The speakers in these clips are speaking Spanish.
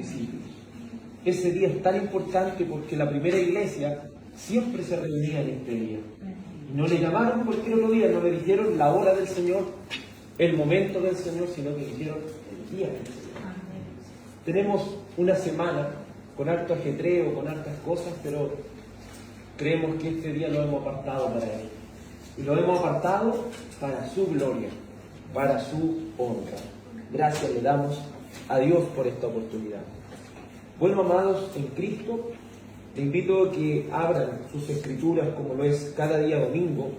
principios. Ese día es tan importante porque la primera iglesia siempre se reunía en este día. Y no le llamaron cualquier otro día, no le dijeron la hora del Señor, el momento del Señor, sino que dijeron el día del Señor. Tenemos una semana con harto ajetreo, con hartas cosas, pero creemos que este día lo hemos apartado para Él. Y lo hemos apartado para su gloria, para su honra. Gracias le damos a Dios por esta oportunidad. Bueno, amados en Cristo, te invito a que abran sus escrituras, como lo es cada día domingo,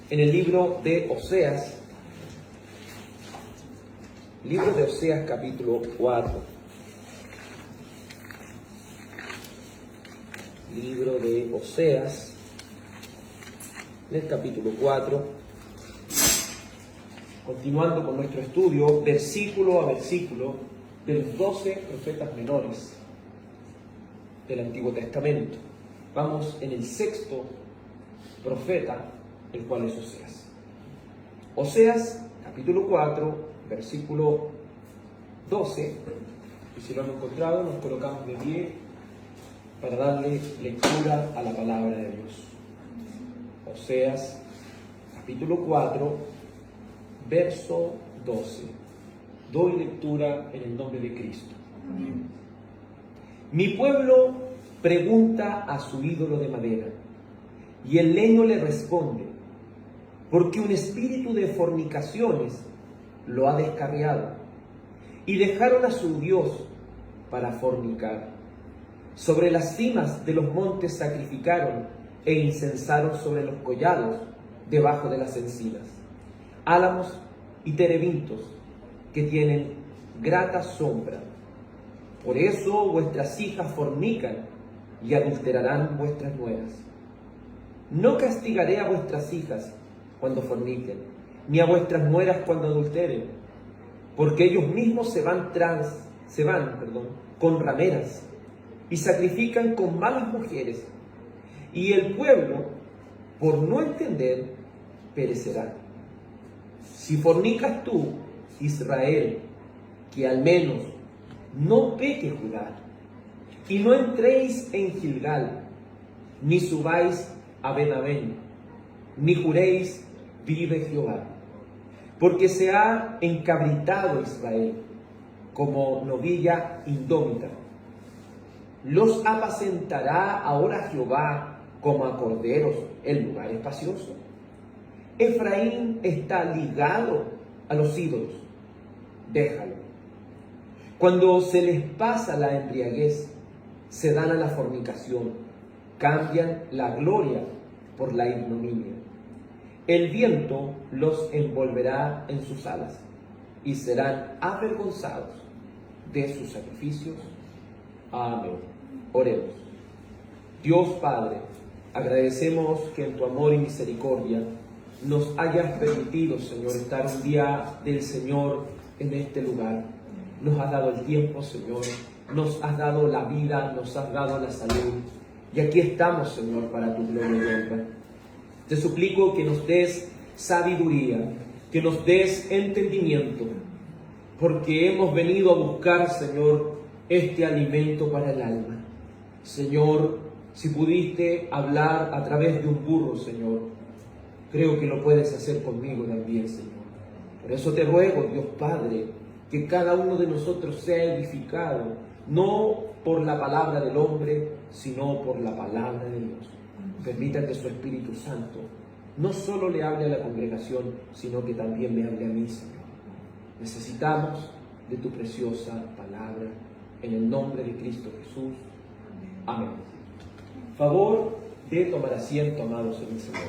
en el libro de Oseas, capítulo 4. Libro de Oseas, en el capítulo 4, continuando con nuestro estudio, versículo a versículo, de los 12 profetas menores del Antiguo Testamento. Vamos en el sexto profeta, el cual es Oseas. Oseas, capítulo 4, versículo 12, y si lo han encontrado, nos colocamos de pie para darle lectura a la palabra de Dios. Oseas, capítulo 4, verso 12. Doy lectura en el nombre de Cristo. Mi pueblo pregunta a su ídolo de madera, y el leño le responde, porque un espíritu de fornicaciones lo ha descarriado, y dejaron a su Dios para fornicar. Sobre las cimas de los montes sacrificaron e incensaron sobre los collados debajo de las encinas, álamos y terebintos que tienen grata sombra. Por eso vuestras hijas fornican y adulterarán vuestras nueras. No castigaré a vuestras hijas cuando forniquen, ni a vuestras nueras cuando adulteren, porque ellos mismos se van con rameras y sacrifican con malas mujeres, y el pueblo, por no entender, perecerá. Si fornicas tú, Israel, que al menos no peque Judá, y no entréis en Gilgal, ni subáis a Ben-Aben, ni juréis, vive Jehová, porque se ha encabritado Israel como novilla indómita. ¿Los apacentará ahora Jehová como a corderos en lugar espacioso? Efraín está ligado a los ídolos, déjalo. Cuando se les pasa la embriaguez, se dan a la fornicación, cambian la gloria por la ignominia. El viento los envolverá en sus alas y serán avergonzados de sus sacrificios. Amén. Oremos. Dios Padre, agradecemos que en tu amor y misericordia nos hayas permitido, Señor, estar un día del Señor en este lugar. Nos has dado el tiempo, Señor, nos has dado la vida, nos has dado la salud, y aquí estamos, Señor, para tu gloria y honra. Te suplico que nos des sabiduría, que nos des entendimiento, porque hemos venido a buscar, Señor, este alimento para el alma. Señor, si pudiste hablar a través de un burro, Señor, creo que lo puedes hacer conmigo también, Señor. Por eso te ruego, Dios Padre, que cada uno de nosotros sea edificado, no por la palabra del hombre, sino por la palabra de Dios. Permita que su Espíritu Santo no solo le hable a la congregación, sino que también me hable a mí, Señor. Necesitamos de tu preciosa palabra, en el nombre de Cristo Jesús. Amén. Favor de tomar asiento, amados en el Señor.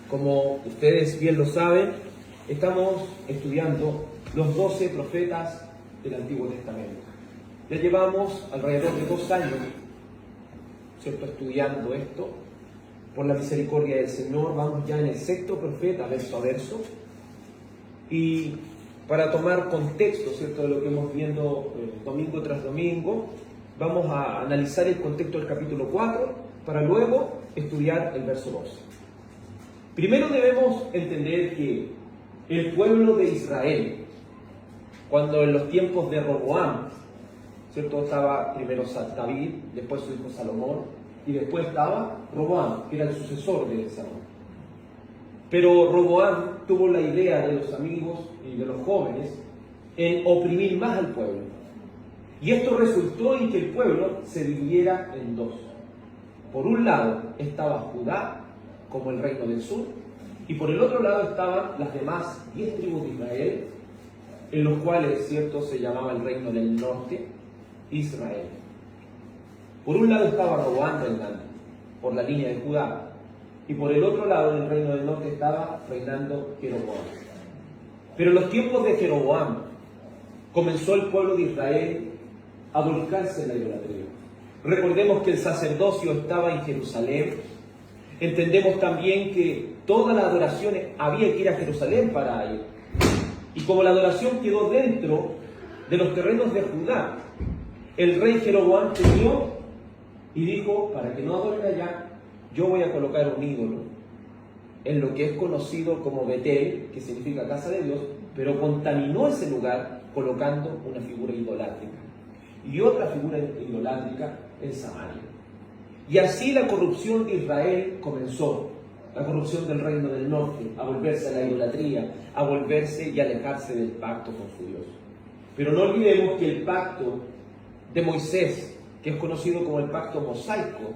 Como ustedes bien lo saben, estamos estudiando los 12 profetas del Antiguo Testamento. Ya llevamos alrededor de 2 años, ¿cierto?, estudiando esto. Por la misericordia del Señor, vamos ya en el sexto profeta, verso a verso. Y para tomar contexto, ¿cierto?, de lo que hemos viendo domingo tras domingo, vamos a analizar el contexto del capítulo 4, para luego estudiar el verso 12. Primero debemos entender que el pueblo de Israel cuando en los tiempos de Roboam, ¿cierto? Estaba primero David, después su hijo Salomón, y después estaba Roboam, que era el sucesor de Salomón. Pero Roboam tuvo la idea de los amigos y de los jóvenes en oprimir más al pueblo. Y esto resultó en que el pueblo se dividiera en dos. Por un lado estaba Judá, como el reino del sur, y por el otro lado estaban las demás 10 tribus de Israel, en los cuales, cierto, se llamaba el reino del norte, Israel. Por un lado estaba Roboam reinando, por la línea de Judá, y por el otro lado, en el reino del norte, estaba reinando Jeroboam. Pero en los tiempos de Jeroboam, comenzó el pueblo de Israel a volcarse en la idolatría. Recordemos que el sacerdocio estaba en Jerusalén. Entendemos también que toda la adoración había que ir a Jerusalén para ir. Y como la adoración quedó dentro de los terrenos de Judá, el rey Jeroboam temió y dijo, para que no adoren allá, yo voy a colocar un ídolo en lo que es conocido como Betel, que significa casa de Dios, pero contaminó ese lugar colocando una figura idolátrica y otra figura idolátrica en Samaria. Y así la corrupción de Israel comenzó, la corrupción del reino del norte, a volverse a la idolatría, a volverse y alejarse del pacto con su Dios. Pero no olvidemos que el pacto de Moisés, que es conocido como el pacto mosaico,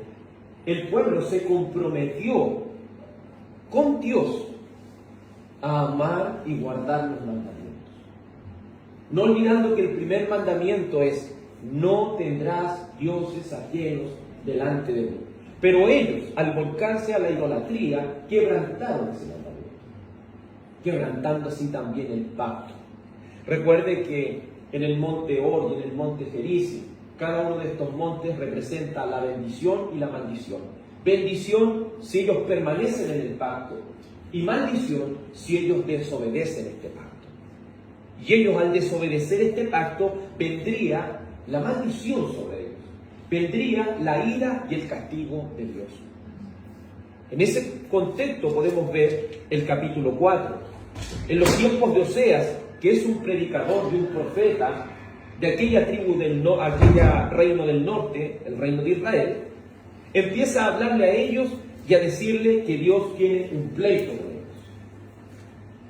el pueblo se comprometió con Dios a amar y guardar los mandamientos. No olvidando que el primer mandamiento es: no tendrás dioses ajenos delante de mí. Pero ellos, al volcarse a la idolatría, quebrantaron ese mandamiento, quebrantando así también el pacto. Recuerde que en el monte Or y en el monte Gerizim, cada uno de estos montes representa la bendición y la maldición. Bendición si ellos permanecen en el pacto, y maldición si ellos desobedecen este pacto. Y ellos, al desobedecer este pacto, vendría la maldición sobre ellos, vendría la ira y el castigo de Dios. En ese contexto podemos ver el capítulo 4. En los tiempos de Oseas, que es un predicador y un profeta de aquella tribu aquella reino del norte, el reino de Israel, empieza a hablarle a ellos y a decirle que Dios tiene un pleito con ellos.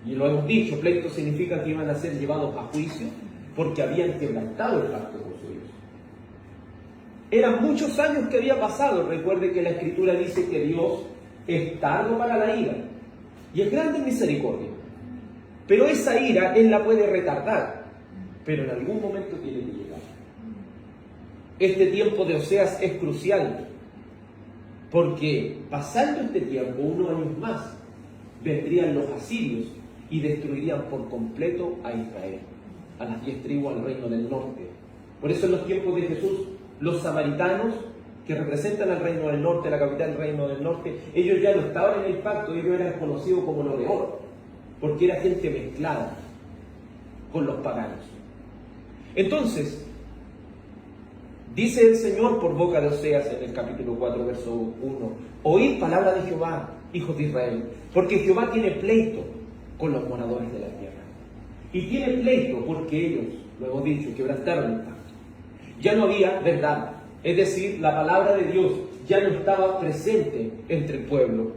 Y lo hemos dicho, pleito significa que iban a ser llevados a juicio porque habían quebrantado el pacto con su Dios. Eran muchos años que había pasado. Recuerde que la Escritura dice que Dios es tardo para la ira y es grande en misericordia. Pero esa ira Él la puede retardar, pero en algún momento tiene que llegar. Este tiempo de Oseas es crucial, porque pasando este tiempo, unos años más, vendrían los asirios y destruirían por completo a Israel, a las 10 tribus, al reino del norte. Por eso en los tiempos de Jesús, los samaritanos, que representan al reino del norte, la capital del reino del norte, ellos ya no estaban en el pacto, ellos eran conocidos como los de oro, porque era gente mezclada con los paganos. Entonces, dice el Señor por boca de Oseas en el capítulo 4, verso 1, oíd palabra de Jehová, hijos de Israel, porque Jehová tiene pleito con los moradores de la tierra. Y tiene pleito porque ellos, lo hemos dicho, quebrantaron el pacto. Ya no había verdad, es decir, la palabra de Dios ya no estaba presente entre el pueblo.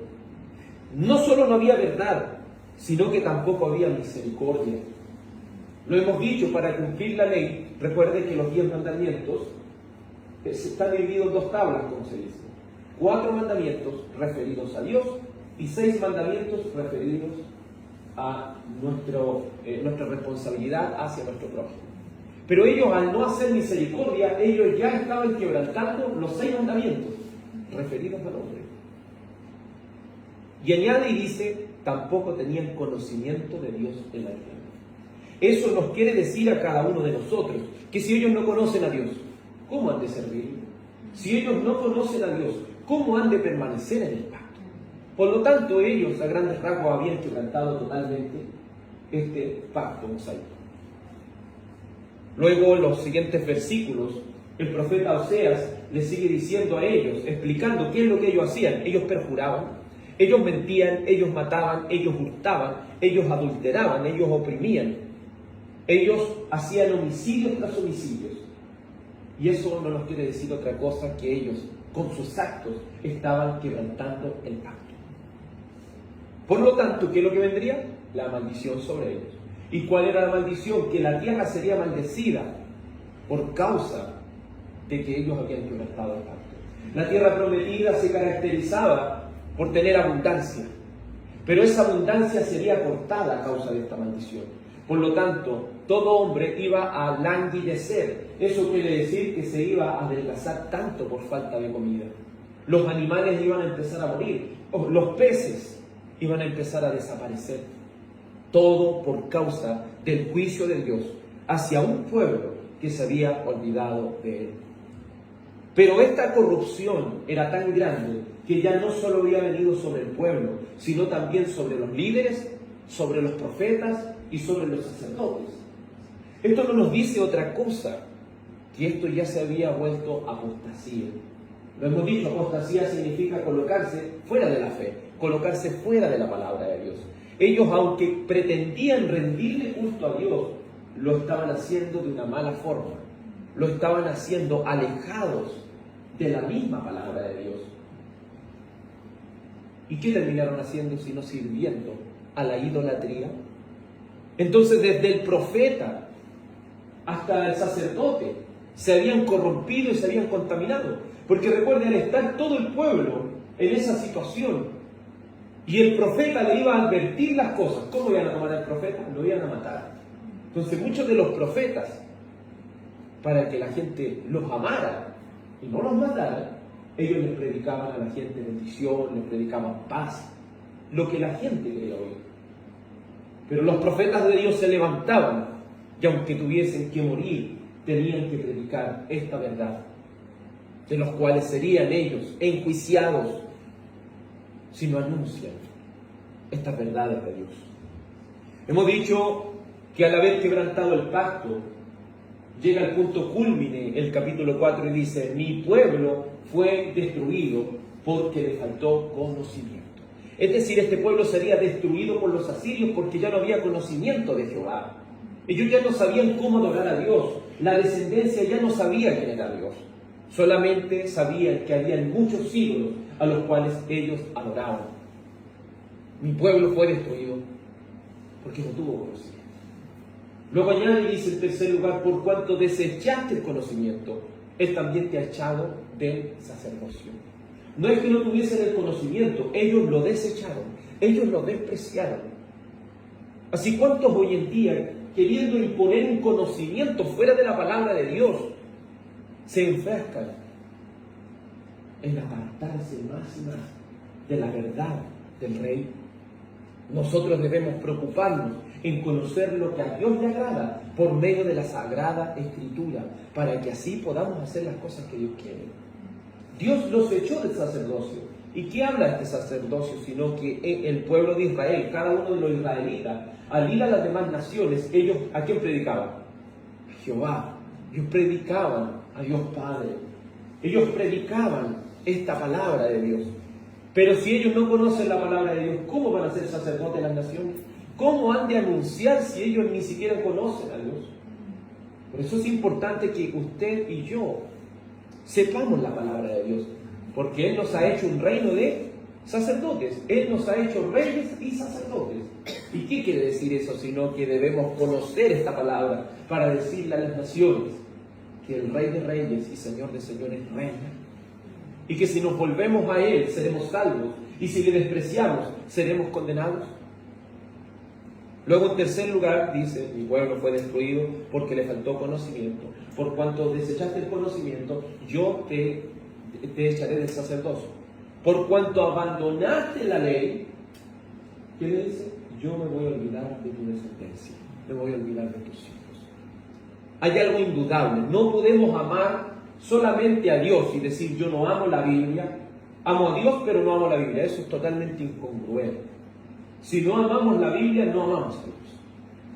No solo no había verdad, sino que tampoco había misericordia. Lo hemos dicho, para cumplir la ley, recuerde que los 10 mandamientos están divididos en 2 tablas, como se dice. 4 mandamientos referidos a Dios y 6 mandamientos referidos a nuestra responsabilidad hacia nuestro prójimo. Pero ellos, al no hacer misericordia, ellos ya estaban quebrantando los 6 mandamientos referidos al hombre. Y añade y dice, tampoco tenían conocimiento de Dios en la tierra. Eso nos quiere decir a cada uno de nosotros, que si ellos no conocen a Dios, ¿cómo han de servir? Si ellos no conocen a Dios, ¿cómo han de permanecer en el pacto? Por lo tanto, ellos a grandes rasgos habían quebrantado totalmente este pacto mosaico. Luego, en los siguientes versículos, el profeta Oseas les sigue diciendo a ellos, explicando qué es lo que ellos hacían. Ellos perjuraban, ellos mentían, ellos mataban, ellos hurtaban, ellos adulteraban, ellos oprimían. Ellos hacían homicidios tras homicidios. Y eso no nos quiere decir otra cosa que ellos, con sus actos, estaban quebrantando el pacto. Por lo tanto, ¿qué es lo que vendría? La maldición sobre ellos. ¿Y cuál era la maldición? Que la tierra sería maldecida por causa de que ellos habían quebrantado el pacto. La tierra prometida se caracterizaba por tener abundancia, pero esa abundancia sería cortada a causa de esta maldición. Por lo tanto, todo hombre iba a languidecer. Eso quiere decir que se iba a adelgazar tanto por falta de comida. Los animales iban a empezar a morir, los peces iban a empezar a desaparecer. Todo por causa del juicio de Dios hacia un pueblo que se había olvidado de él. Pero esta corrupción era tan grande que ya no solo había venido sobre el pueblo, sino también sobre los líderes, sobre los profetas y sobre los sacerdotes. Esto no nos dice otra cosa, que esto ya se había vuelto apostasía. Lo hemos dicho, apostasía significa colocarse fuera de la fe, colocarse fuera de la palabra de Dios. Ellos, aunque pretendían rendirle culto a Dios, lo estaban haciendo de una mala forma. Lo estaban haciendo alejados de la misma palabra de Dios. ¿Y qué terminaron haciendo sino sirviendo a la idolatría? Entonces, desde el profeta hasta el sacerdote se habían corrompido y se habían contaminado. Porque recuerden, al estar todo el pueblo en esa situación y el profeta le iba a advertir las cosas, ¿cómo iban a tomar al profeta? Lo iban a matar. Entonces, muchos de los profetas, para que la gente los amara y no los matara, ellos les predicaban a la gente bendición, les predicaban paz, lo que la gente quería oír. Pero los profetas de Dios se levantaban y aunque tuviesen que morir, tenían que predicar esta verdad, de los cuales serían ellos enjuiciados si no anuncian estas verdades de Dios. Hemos dicho que al haber quebrantado el pacto, llega al punto cúlmine el capítulo 4 y dice: mi pueblo fue destruido porque le faltó conocimiento. Es decir, este pueblo sería destruido por los asirios porque ya no había conocimiento de Jehová. Ellos ya no sabían cómo adorar a Dios. La descendencia ya no sabía quién era Dios. Solamente sabían que había muchos ídolos a los cuales ellos adoraban. Mi pueblo fue destruido porque no tuvo conocimiento. Luego añade y dice en tercer lugar: por cuanto desechaste el conocimiento, Él también te ha echado del sacerdocio. No es que no tuviesen el conocimiento, ellos lo desecharon, ellos lo despreciaron. Así, ¿cuántos hoy en día, queriendo imponer un conocimiento fuera de la palabra de Dios, se enfrascan en apartarse más y más de la verdad del Rey? Nosotros debemos preocuparnos en conocer lo que a Dios le agrada por medio de la Sagrada Escritura, para que así podamos hacer las cosas que Dios quiere. Dios los echó del sacerdocio. ¿Y qué habla este sacerdocio? Sino que el pueblo de Israel, cada uno de los israelitas, al ir a las demás naciones, ellos ¿a quién predicaban? A Jehová. Ellos predicaban a Dios Padre. Ellos predicaban esta palabra de Dios. Pero si ellos no conocen la palabra de Dios, ¿cómo van a ser sacerdotes de las naciones? ¿Cómo han de anunciar si ellos ni siquiera conocen a Dios? Por eso es importante que usted y yo sepamos la palabra de Dios, porque Él nos ha hecho un reino de sacerdotes. Él nos ha hecho reyes y sacerdotes. ¿Y qué quiere decir eso? Sino que debemos conocer esta palabra para decirle a las naciones que el Rey de Reyes y Señor de Señores reina. Y que si nos volvemos a Él, seremos salvos. Y si le despreciamos, seremos condenados. Luego, en tercer lugar, dice: mi pueblo fue destruido porque le faltó conocimiento. Por cuanto desechaste el conocimiento, yo te echaré del sacerdocio. Por cuanto abandonaste la ley, ¿qué le dice? Yo me voy a olvidar de tu descendencia. Me voy a olvidar de tus hijos. Hay algo indudable. No podemos amar solamente a Dios y decir: yo no amo la Biblia. Amo a Dios, pero no amo la Biblia. Eso es totalmente incongruente. Si no amamos la Biblia, no amamos a Dios.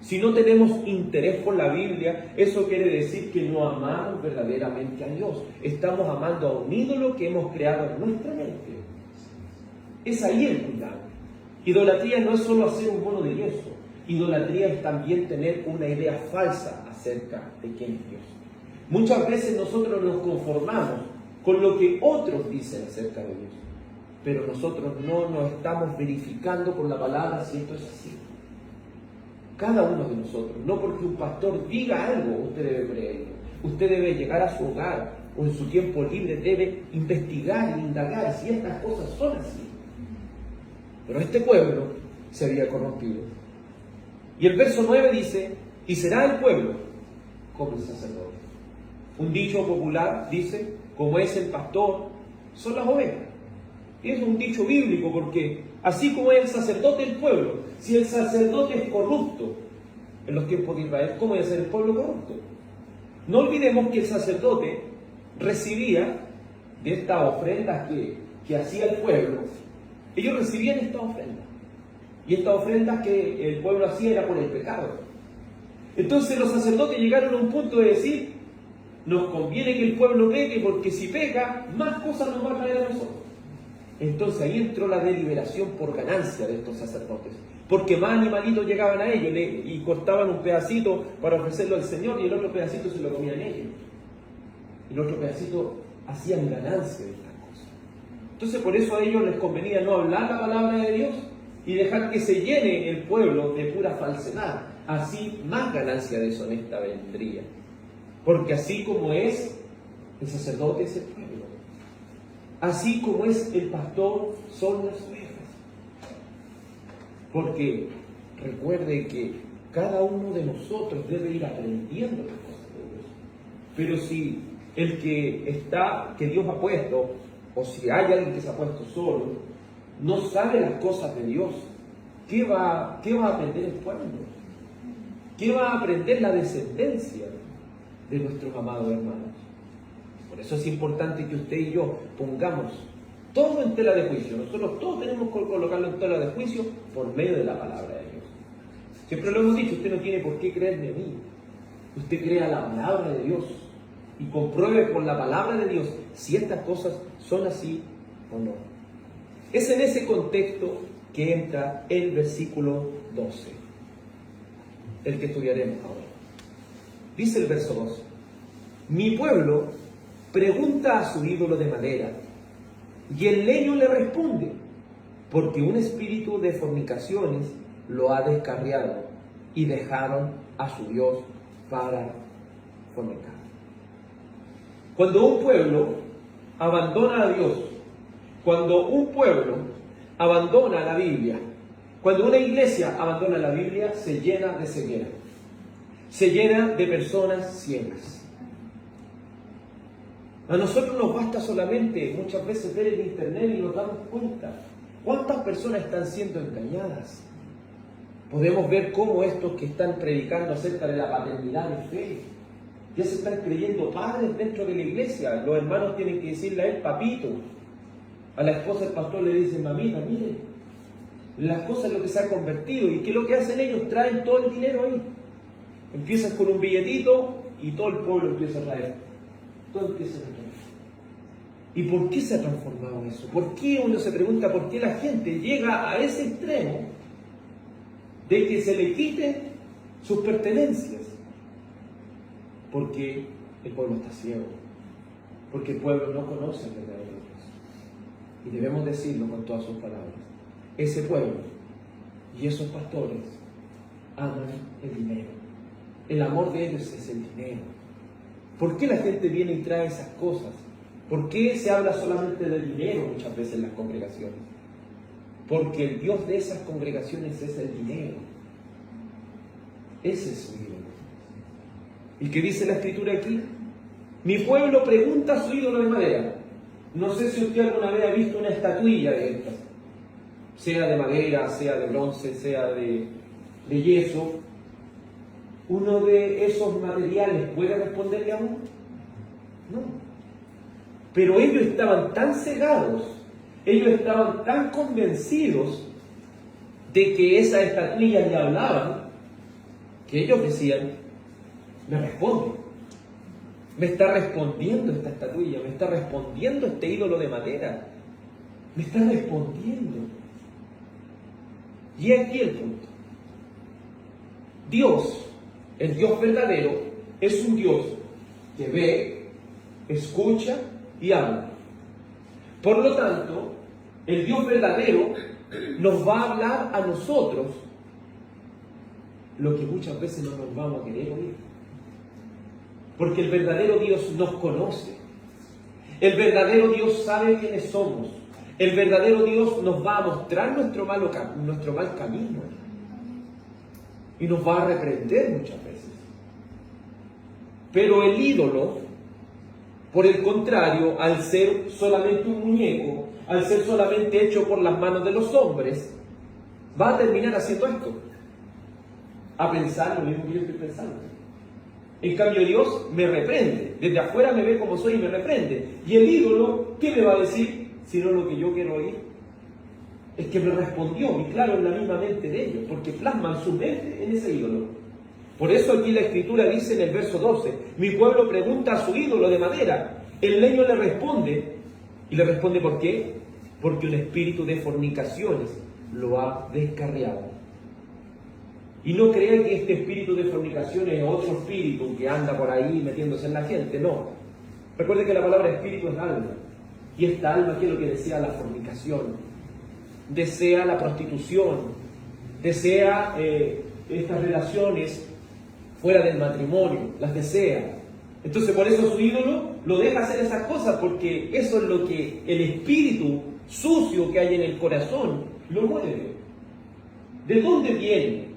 Si no tenemos interés por la Biblia, eso quiere decir que no amamos verdaderamente a Dios. Estamos amando a un ídolo que hemos creado en nuestra mente. Es ahí el cuidado. Idolatría no es solo hacer un mono de yeso. Idolatría es también tener una idea falsa acerca de quién es Dios. Muchas veces nosotros nos conformamos con lo que otros dicen acerca de Dios, pero nosotros no nos estamos verificando por la palabra si esto es así. Cada uno de nosotros, no porque un pastor diga algo, usted debe creerlo. Usted debe llegar a su hogar o en su tiempo libre debe investigar e indagar si estas cosas son así. Pero este pueblo se había corrompido. Y el verso 9 dice, y será el pueblo como el sacerdote. Un dicho popular dice, como es el pastor, son las ovejas. Y es un dicho bíblico porque así como es el sacerdote el pueblo, si el sacerdote es corrupto en los tiempos de Israel, ¿cómo debe ser el pueblo corrupto? No olvidemos que el sacerdote recibía de estas ofrendas que hacía el pueblo, ellos recibían estas ofrendas. Y estas ofrendas que el pueblo hacía era por el pecado. Entonces los sacerdotes llegaron a un punto de decir, nos conviene que el pueblo peque porque si peca, más cosas nos va a traer a nosotros. Entonces ahí entró la deliberación por ganancia de estos sacerdotes, porque más animalitos llegaban a ellos y cortaban un pedacito para ofrecerlo al Señor y el otro pedacito se lo comían ellos. El otro pedacito hacían ganancia de estas cosas. Entonces por eso a ellos les convenía no hablar la palabra de Dios y dejar que se llene el pueblo de pura falsedad. Así más ganancia deshonesta vendría. Porque así como es el sacerdote es el pueblo. Así como es el pastor son las ovejas. Porque recuerde que cada uno de nosotros debe ir aprendiendo las cosas de Dios. Pero si el que Dios ha puesto, o si hay alguien que se ha puesto solo, no sabe las cosas de Dios, ¿qué va a aprender el pueblo? ¿Qué va a aprender la descendencia de nuestros amados hermanos? Por eso es importante que usted y yo pongamos todo en tela de juicio. Nosotros todos tenemos que colocarlo en tela de juicio por medio de la palabra de Dios. Siempre lo hemos dicho, usted no tiene por qué creerme a mí. Usted crea la palabra de Dios y compruebe por la palabra de Dios si estas cosas son así o no. Es en ese contexto que entra el versículo 12, el que estudiaremos ahora. Dice el verso 12, mi pueblo pregunta a su ídolo de madera, y el leño le responde, porque un espíritu de fornicaciones lo ha descarriado, y dejaron a su Dios para fornicar. Cuando un pueblo abandona a Dios, cuando un pueblo abandona la Biblia, cuando una iglesia abandona la Biblia, se llena de ceguera, se llena de personas ciegas. A nosotros nos basta solamente muchas veces ver el internet y nos damos cuenta cuántas personas están siendo engañadas. Podemos ver cómo estos que están predicando acerca de la paternidad de fe ya se están creyendo padres dentro de la iglesia. Los hermanos tienen que decirle a él papito. A la esposa del pastor le dicen mamita, mire, las cosas en lo que se ha convertido. ¿Y qué es lo que hacen ellos? Traen todo el dinero ahí. Empiezan con un billetito y todo el pueblo empieza a traer. Todo empieza a traer. ¿Y por qué se ha transformado eso? ¿Por qué uno se pregunta por qué la gente llega a ese extremo de que se le quiten sus pertenencias? Porque el pueblo está ciego. Porque el pueblo no conoce el verdadero Dios. Y debemos decirlo con todas sus palabras. Ese pueblo y esos pastores aman el dinero. El amor de ellos es el dinero. ¿Por qué la gente viene y trae esas cosas? ¿Por qué se habla solamente del dinero muchas veces en las congregaciones? Porque el Dios de esas congregaciones es el dinero. Ese es su ídolo. ¿Y qué dice la Escritura aquí? Mi pueblo pregunta a su ídolo de madera. No sé si usted alguna vez ha visto una estatuilla de estas, sea de madera, sea de bronce, sea de yeso. ¿Uno de esos materiales puede responderle a uno? No. Pero ellos estaban tan cegados, ellos estaban tan convencidos de que esas estatuillas le hablaban, que ellos decían, me responde, me está respondiendo esta estatuilla, me está respondiendo este ídolo de madera, me está respondiendo. Y aquí el punto. Dios, el Dios verdadero, es un Dios que ve, escucha y habla. Por lo tanto, el Dios verdadero nos va a hablar a nosotros lo que muchas veces no nos vamos a querer oír. Porque el verdadero Dios nos conoce. El verdadero Dios sabe quiénes somos. El verdadero Dios nos va a mostrar nuestro mal camino. Y nos va a reprender muchas veces. Pero el ídolo, por el contrario, al ser solamente un muñeco, al ser solamente hecho por las manos de los hombres, va a terminar haciendo esto. A pensar lo mismo que yo estoy pensando. En cambio Dios me reprende. Desde afuera me ve como soy y me reprende. Y el ídolo, ¿qué me va a decir? Sino lo que yo quiero oír. Es que me respondió, y claro, en la misma mente de ellos, porque plasman su mente en ese ídolo. Por eso aquí la Escritura dice en el verso 12, mi pueblo pregunta a su ídolo de madera. El leño le responde. ¿Y le responde por qué? Porque un espíritu de fornicaciones lo ha descarriado. Y no crean que este espíritu de fornicaciones es otro espíritu que anda por ahí metiéndose en la gente, no. Recuerden que la palabra espíritu es alma. Y esta alma, ¿qué es lo que desea? La fornicación. Desea la prostitución. Desea estas relaciones fuera del matrimonio. Las desea. Entonces por eso su ídolo lo deja hacer esas cosas, porque eso es lo que el espíritu sucio que hay en el corazón lo mueve. ¿De dónde viene?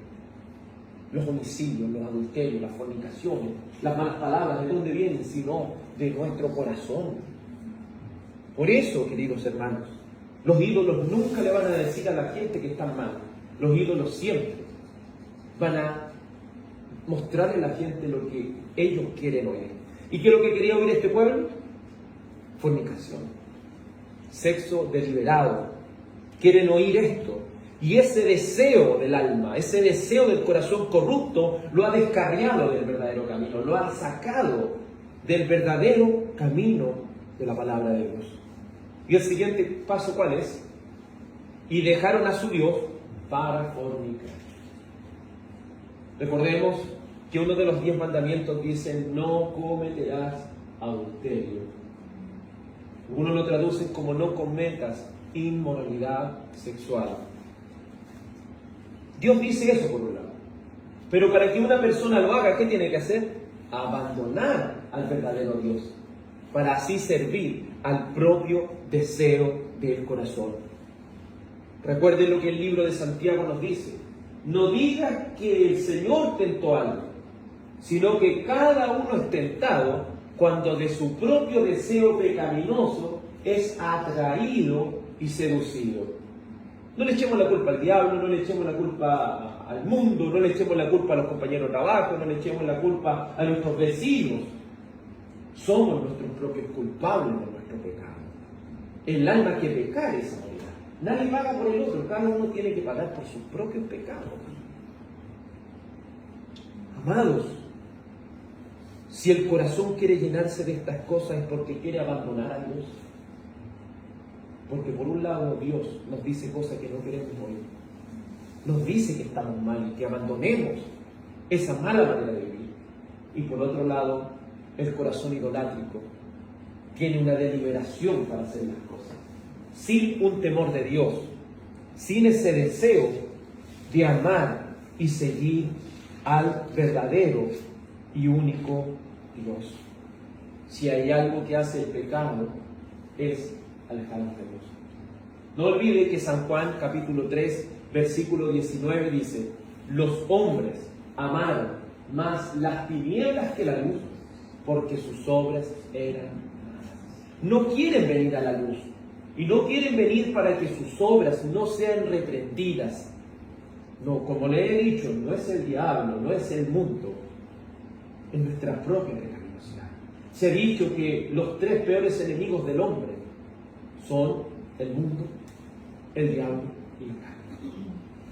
Los homicidios, los adulterios, las fornicaciones, las malas palabras, ¿de dónde vienen? Sino de nuestro corazón. Por eso, queridos hermanos, los ídolos nunca le van a decir a la gente que están mal. Los ídolos siempre van a mostrarle a la gente lo que ellos quieren oír. ¿Y qué es lo que quería oír este pueblo? Fornicación, sexo deliberado. Quieren oír esto. Y ese deseo del alma, ese deseo del corazón corrupto, lo ha descarriado del verdadero camino, lo ha sacado del verdadero camino de la palabra de Dios. Y el siguiente paso, ¿cuál es? Y dejaron a su Dios para fornicar. Recordemos que uno de los 10 mandamientos dice, no cometerás adulterio. Algunos lo traducen como no cometas inmoralidad sexual. Dios dice eso por un lado. Pero para que una persona lo haga, ¿qué tiene que hacer? Abandonar al verdadero Dios, para así servir al propio deseo del corazón. Recuerden lo que el libro de Santiago nos dice. No digas que el Señor tentó algo, sino que cada uno es tentado cuando de su propio deseo pecaminoso es atraído y seducido. No le echemos la culpa al diablo, no le echemos la culpa al mundo, no le echemos la culpa a los compañeros de trabajo, no le echemos la culpa a nuestros vecinos. Somos nuestros propios culpables de nuestro pecado. El alma que pecar es morirá. Nadie paga por el otro, cada uno tiene que pagar por sus propios pecados. Amados, si el corazón quiere llenarse de estas cosas es porque quiere abandonar a Dios. Porque por un lado Dios nos dice cosas que no queremos oír. Nos dice que estamos mal y que abandonemos esa mala manera de vivir. Y por otro lado, el corazón idolátrico tiene una deliberación para hacer las cosas. Sin un temor de Dios, sin ese deseo de amar y seguir al verdadero y único Dios. Si hay algo que hace el pecado, es alejarnos de Dios. No olvide que San Juan capítulo 3 versículo 19 dice, los hombres amaron más las tinieblas que la luz, porque sus obras eran malas. No quieren venir a la luz y no quieren venir para que sus obras no sean reprendidas. No, como le he dicho, no es el diablo, no es el mundo, es nuestra propia pecaminosidad. Se ha dicho que los 3 peores enemigos del hombre son el mundo, el diablo y la carne.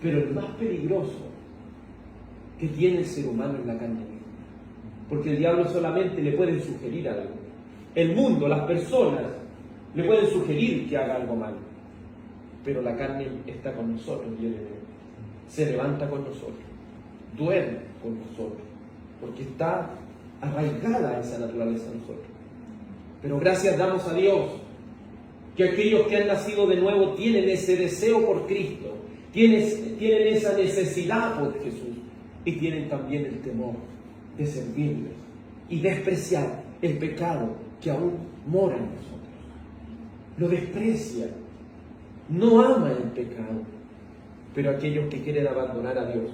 Pero el más peligroso que tiene el ser humano es la carne misma. Porque el diablo solamente le puede sugerir algo. El mundo, las personas, le pueden sugerir que haga algo malo. Pero la carne está con nosotros y se levanta con nosotros. duerme con nosotros, porque está arraigada esa naturaleza en nosotros. Pero gracias damos a Dios que aquellos que han nacido de nuevo tienen ese deseo por Cristo, tienen esa necesidad por Jesús y tienen también el temor de servirle y despreciar el pecado que aún mora en nosotros. Lo desprecia, no ama el pecado, pero aquellos que quieren abandonar a Dios,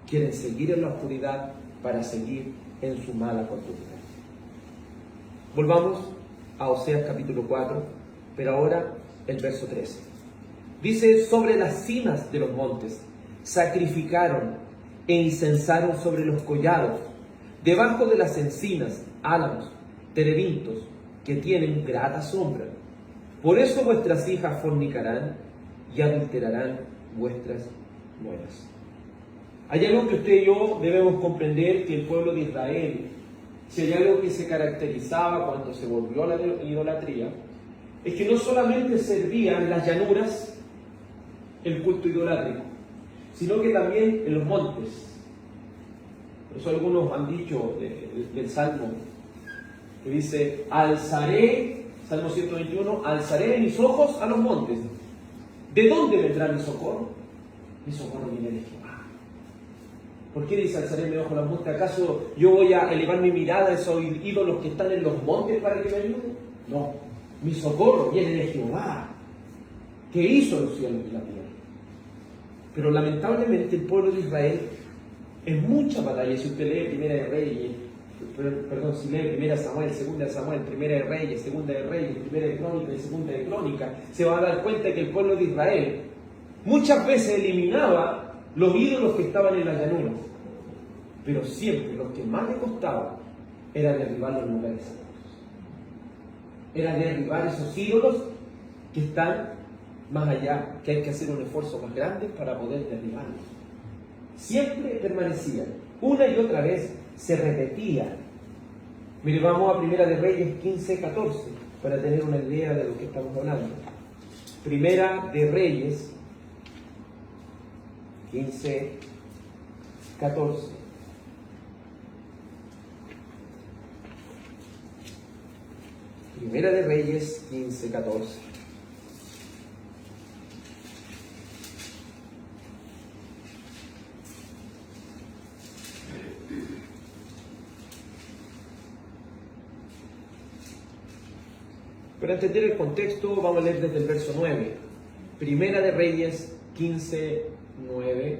quieren seguir en la oscuridad para seguir en su mala conducta. Volvamos a Oseas capítulo 4, pero ahora el verso 13. Dice: sobre las cimas de los montes sacrificaron e incensaron sobre los collados, debajo de las encinas, álamos, terebintos, que tienen grata sombra. Por eso vuestras hijas fornicarán y adulterarán vuestras nueras. Hay algo que usted y yo debemos comprender, que el pueblo de Israel, si hay algo que se caracterizaba cuando se volvió a la idolatría, es que no solamente servía en las llanuras el culto idolátrico, sino que también en los montes. Por eso algunos han dicho del Salmo, que dice: alzaré, Salmo 121, alzaré mis ojos a los montes. ¿De dónde vendrá mi socorro? Mi socorro viene de Jehová. ¿Por qué dice alzaré mis ojos a los montes? ¿Acaso yo voy a elevar mi mirada a esos ídolos que están en los montes para que me ayuden? No, mi socorro viene de Jehová, que hizo los cielos y la tierra. Pero lamentablemente el pueblo de Israel, en muchas batallas, si usted lee Primera de Reyes, si lee Primera Samuel, Segunda de Samuel, Primera de Reyes, Segunda de Reyes, Primera de Crónica y Segunda de Crónica, se va a dar cuenta que el pueblo de Israel muchas veces eliminaba los ídolos que estaban en las llanuras, pero siempre los que más le costaba era derribar los lugares santos. Era derribar esos ídolos que están más allá, que hay que hacer un esfuerzo más grande para poder derribarlos. Siempre permanecían, una y otra vez se repetía. Mire, vamos a Primera de Reyes 15-14 para tener una idea de lo que estamos hablando. Primera de Reyes 15-14. Primera de Reyes 15-14. Para entender el contexto, vamos a leer desde el verso 9. Primera de Reyes 15:9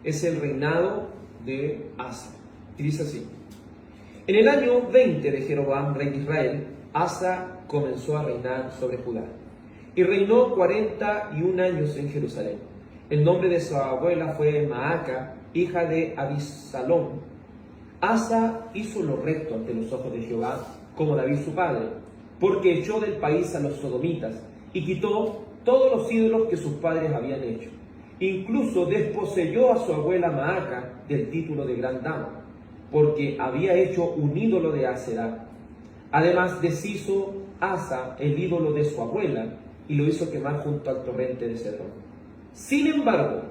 es el reinado de Asa. Y dice así: en el año 20 de Jeroboam, rey de Israel, Asa comenzó a reinar sobre Judá, y reinó 41 años en Jerusalén. El nombre de su abuela fue Maaca, hija de Abisalom. Asa hizo lo recto ante los ojos de Jehová, como David su padre, porque echó del país a los sodomitas y quitó todos los ídolos que sus padres habían hecho. Incluso desposeyó a su abuela Maaca del título de gran dama, porque había hecho un ídolo de Aserá. Además deshizo Asa el ídolo de su abuela y lo hizo quemar junto al torrente de Cedrón. Sin embargo,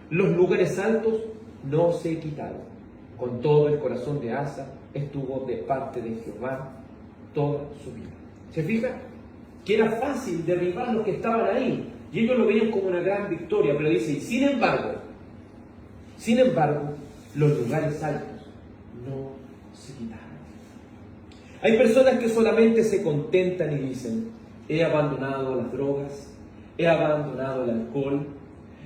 los lugares altos no se quitaron. Con todo, el corazón de Asa estuvo de parte de Jehová toda su vida. ¿Se fija? Que era fácil derribar los que estaban ahí, y ellos lo veían como una gran victoria, pero dice: sin embargo, los lugares altos no se quitaron. Hay personas que solamente se contentan y dicen: he abandonado las drogas, he abandonado el alcohol,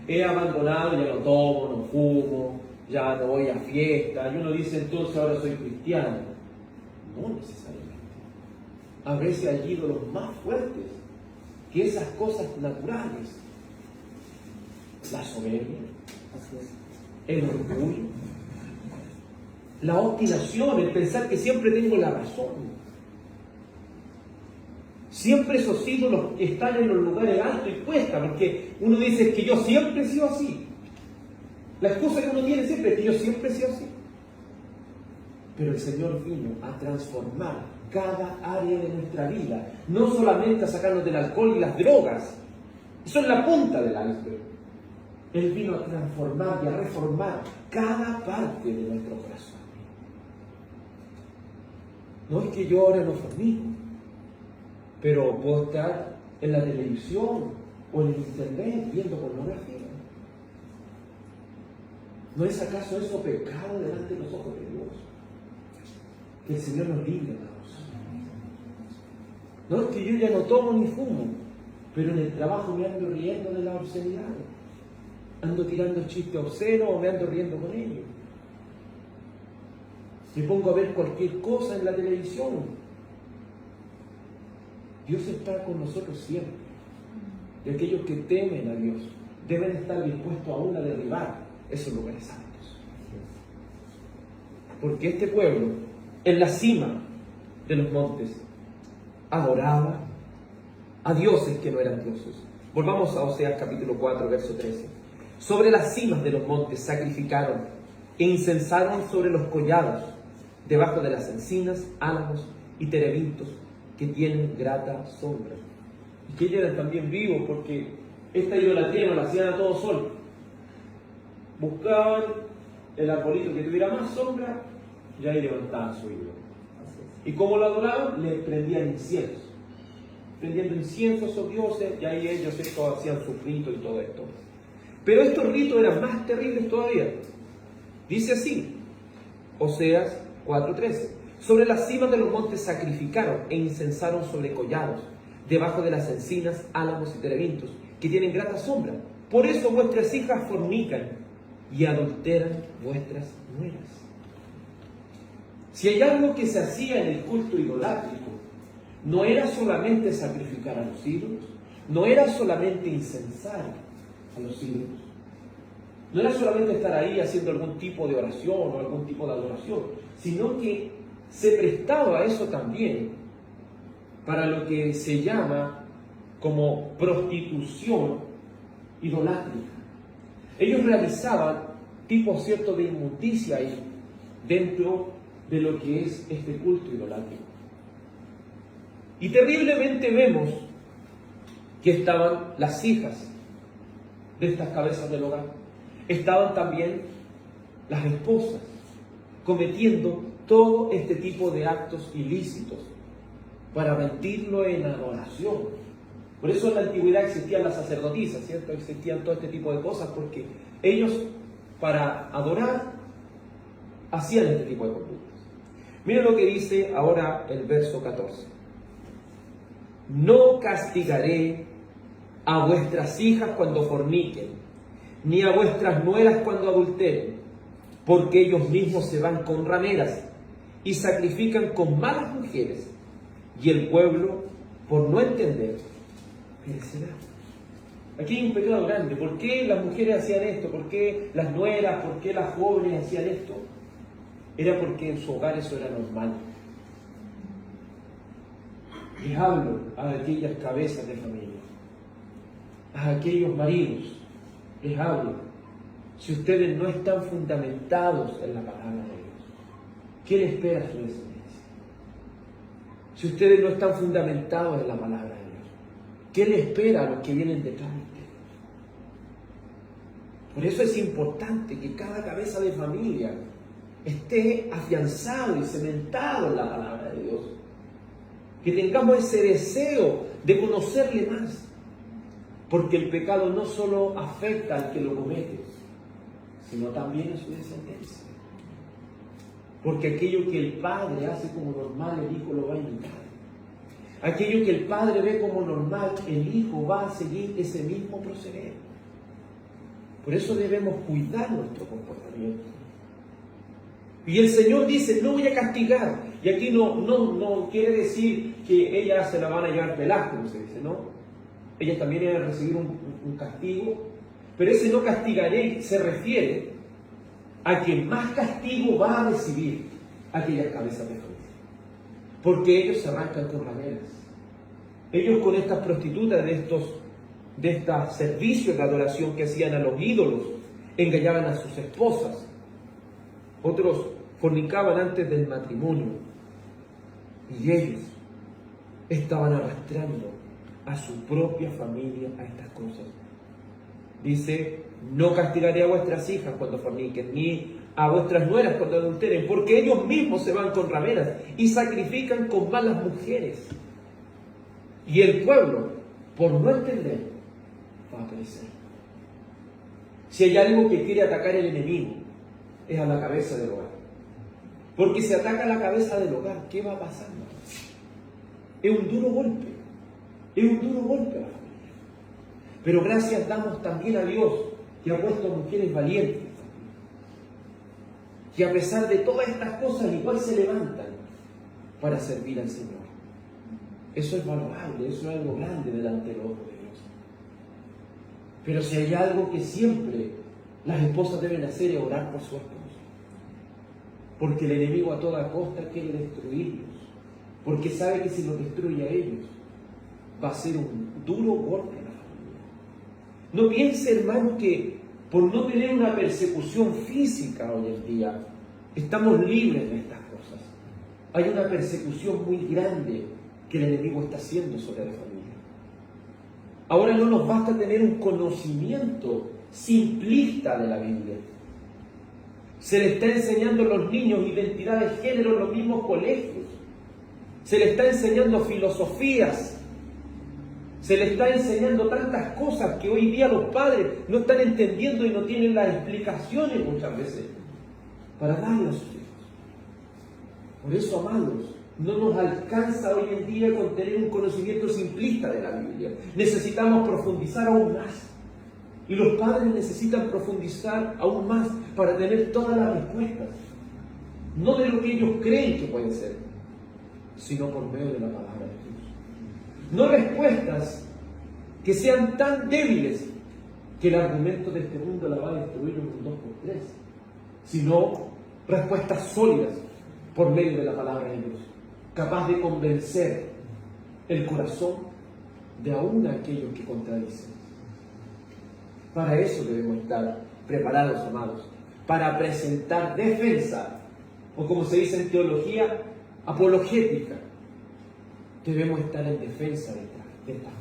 he abandonado, ya no tomo, no fumo, ya no voy a fiesta, y uno dice entonces ahora soy cristiano. No necesariamente. A veces hay ídolos más fuertes que esas cosas naturales. La soberbia, el orgullo, la obstinación, el pensar que siempre tengo la razón. Siempre esos ídolos están en los lugares altos y cuesta, porque uno dice que yo siempre he sido así. La excusa que uno tiene siempre es que yo siempre he sido así. Pero el Señor vino a transformar cada área de nuestra vida, no solamente a sacarnos del alcohol y las drogas. Eso es la punta del iceberg. Él vino a transformar y a reformar cada parte de nuestro corazón. No es que yo ahora no fornico, pero puedo estar en la televisión o en el internet viendo pornografía. ¿No es acaso eso pecado delante de los ojos de Dios? Que el Señor nos libre, hermanos. No es que yo ya no tomo ni fumo, pero en el trabajo me ando riendo de la obscenidad. Ando tirando chistes obscenos o me ando riendo con ellos. Me pongo a ver cualquier cosa en la televisión. Dios está con nosotros siempre. Y aquellos que temen a Dios deben estar dispuestos aún a derribar esos lugares santos. Porque este pueblo, en la cima de los montes, adoraba a dioses que no eran dioses. Volvamos a Oseas capítulo 4, verso 13. Sobre las cimas de los montes sacrificaron e incensaron sobre los collados, debajo de las encinas, álamos y terebintos que tienen grata sombra. Y que ellos eran también vivos, porque esta idolatría no la hacían a todo sol. Buscaban el arbolito que tuviera más sombra y ahí levantaban su ídolo. Y como lo adoraban, les prendían incienso. Prendiendo incienso a esos dioses, y ahí ellos hacían sus ritos y todo esto. Pero estos ritos eran más terribles todavía. Dice así, Oseas 4:13. Sobre las cimas de los montes sacrificaron e incensaron sobre collados, debajo de las encinas, álamos y terebintos, que tienen grata sombra. Por eso vuestras hijas fornican y adulteran vuestras nueras. Si hay algo que se hacía en el culto idolátrico, no era solamente sacrificar a los ídolos, no era solamente incensar a los ídolos, no era solamente estar ahí haciendo algún tipo de oración o algún tipo de adoración, sino que se prestaba a eso también para lo que se llama como prostitución idolátrica. Ellos realizaban tipos ciertos de inmundicia ahí dentro de lo que es este culto idolátrico. Y terriblemente vemos que estaban las hijas de estas cabezas del hogar. Estaban también las esposas cometiendo todo este tipo de actos ilícitos para rendirlo en adoración. Por eso en la antigüedad existían las sacerdotisas, ¿cierto? Existían todo este tipo de cosas porque ellos para adorar hacían este tipo de conductas. Miren lo que dice ahora el verso 14. No castigaré a vuestras hijas cuando forniquen, ni a vuestras nueras cuando adulteren, porque ellos mismos se van con rameras y sacrifican con malas mujeres, y el pueblo, por no entender, perecerá. Aquí hay un pecado grande. ¿Por qué las mujeres hacían esto? ¿Por qué las nueras? ¿Por qué las jóvenes hacían esto? Era porque en su hogar eso era normal. Les hablo a aquellas cabezas de familia, a aquellos maridos, les hablo. Si ustedes no están fundamentados en la palabra de Dios, ¿qué le espera a su descendencia? Si ustedes no están fundamentados en la palabra de Dios, ¿qué le espera a los que vienen detrás de ustedes? Por eso es importante que cada cabeza de familia esté afianzado y cementado en la palabra de Dios. Que tengamos ese deseo de conocerle más. Porque el pecado no solo afecta al que lo comete, sino también a su descendencia. Porque aquello que el padre hace como normal, el hijo lo va a imitar. Aquello que el padre ve como normal, el hijo va a seguir ese mismo proceder. Por eso debemos cuidar nuestro comportamiento. Y el Señor dice, no voy a castigar. Y aquí no quiere decir que ellas se la van a llevar peladas, como se dice, ¿no? Ellas también van a recibir un castigo. Pero ese no castigaré se refiere a que más castigo va a recibir aquellas cabezas de familia. Porque ellos se arrancan con rameras. Ellos con estas prostitutas de estos servicios de adoración que hacían a los ídolos, engañaban a sus esposas. Otros fornicaban antes del matrimonio. Y ellos estaban arrastrando a su propia familia a estas cosas. Dice, no castigaré a vuestras hijas cuando forniquen, ni a vuestras nueras cuando adulteren, porque ellos mismos se van con rameras y sacrifican con malas mujeres. Y el pueblo, por no entender, va a perecer. Si hay algo que quiere atacar el enemigo, es a la cabeza del hogar. Porque si ataca a la cabeza del hogar, ¿qué va pasando? Es un duro golpe. Es un duro golpe a la familia. Pero gracias damos también a Dios, que ha puesto mujeres valientes, que a pesar de todas estas cosas igual se levantan para servir al Señor. Eso es valorable, eso es algo grande delante del ojo de Dios. Pero si hay algo que siempre las esposas deben hacer es orar por su esposo. Porque el enemigo a toda costa quiere destruirlos. Porque sabe que si los destruye a ellos, va a ser un duro golpe a la familia. No piense, hermano, que por no tener una persecución física hoy en día, estamos libres de estas cosas. Hay una persecución muy grande que el enemigo está haciendo sobre la familia. Ahora no nos basta tener un conocimiento simplista de la Biblia. Se le está enseñando a los niños identidad de género en los mismos colegios. Se le está enseñando filosofías. Se le está enseñando tantas cosas que hoy día los padres no están entendiendo y no tienen las explicaciones muchas veces para darle a sus hijos. Por eso, amados, no nos alcanza hoy en día con tener un conocimiento simplista de la Biblia. Necesitamos profundizar aún más. Y los padres necesitan profundizar aún más para tener todas las respuestas. No de lo que ellos creen que puede ser, sino por medio de la palabra de Dios. No respuestas que sean tan débiles que el argumento de este mundo la va a destruir en un 2x3, sino respuestas sólidas por medio de la palabra de Dios, capaz de convencer el corazón de aún aquellos que contradicen. Para eso debemos estar preparados, amados, para presentar defensa, o como se dice en teología, apologética. Debemos estar en defensa de esta fe.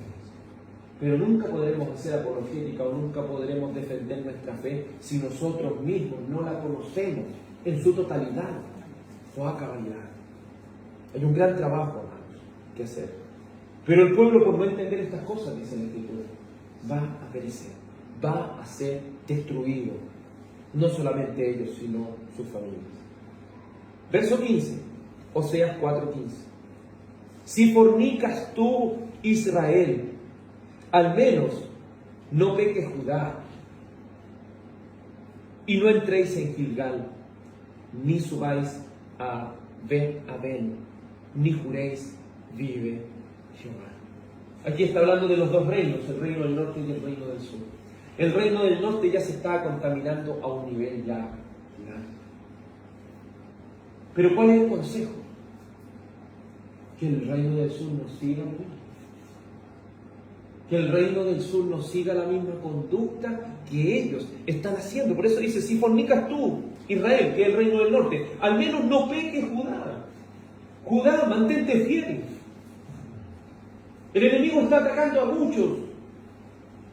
Pero nunca podremos hacer apologética o nunca podremos defender nuestra fe si nosotros mismos no la conocemos en su totalidad o a cabalidad. Hay un gran trabajo, hermanos, que hacer. Pero el pueblo, por no entender estas cosas, dice la Escritura, va a perecer, va a ser destruido. No solamente ellos, sino sus familias. Verso 15, Oseas 4:15. Si fornicas tú, Israel, al menos no peques Judá, y no entréis en Gilgal, ni subáis a Ben-Aben, ni juréis, vive Jehová. Aquí está hablando de los dos reinos, el reino del norte y el reino del sur. El reino del norte ya se está contaminando a un nivel ya grande. Pero ¿cuál es el consejo? Que el reino del sur no siga lo mismo. Que el reino del sur no siga la misma conducta que ellos están haciendo. Por eso dice, si fornicas tú, Israel, que es el reino del norte, al menos no peques Judá. Judá, mantente fiel. El enemigo está atacando a muchos,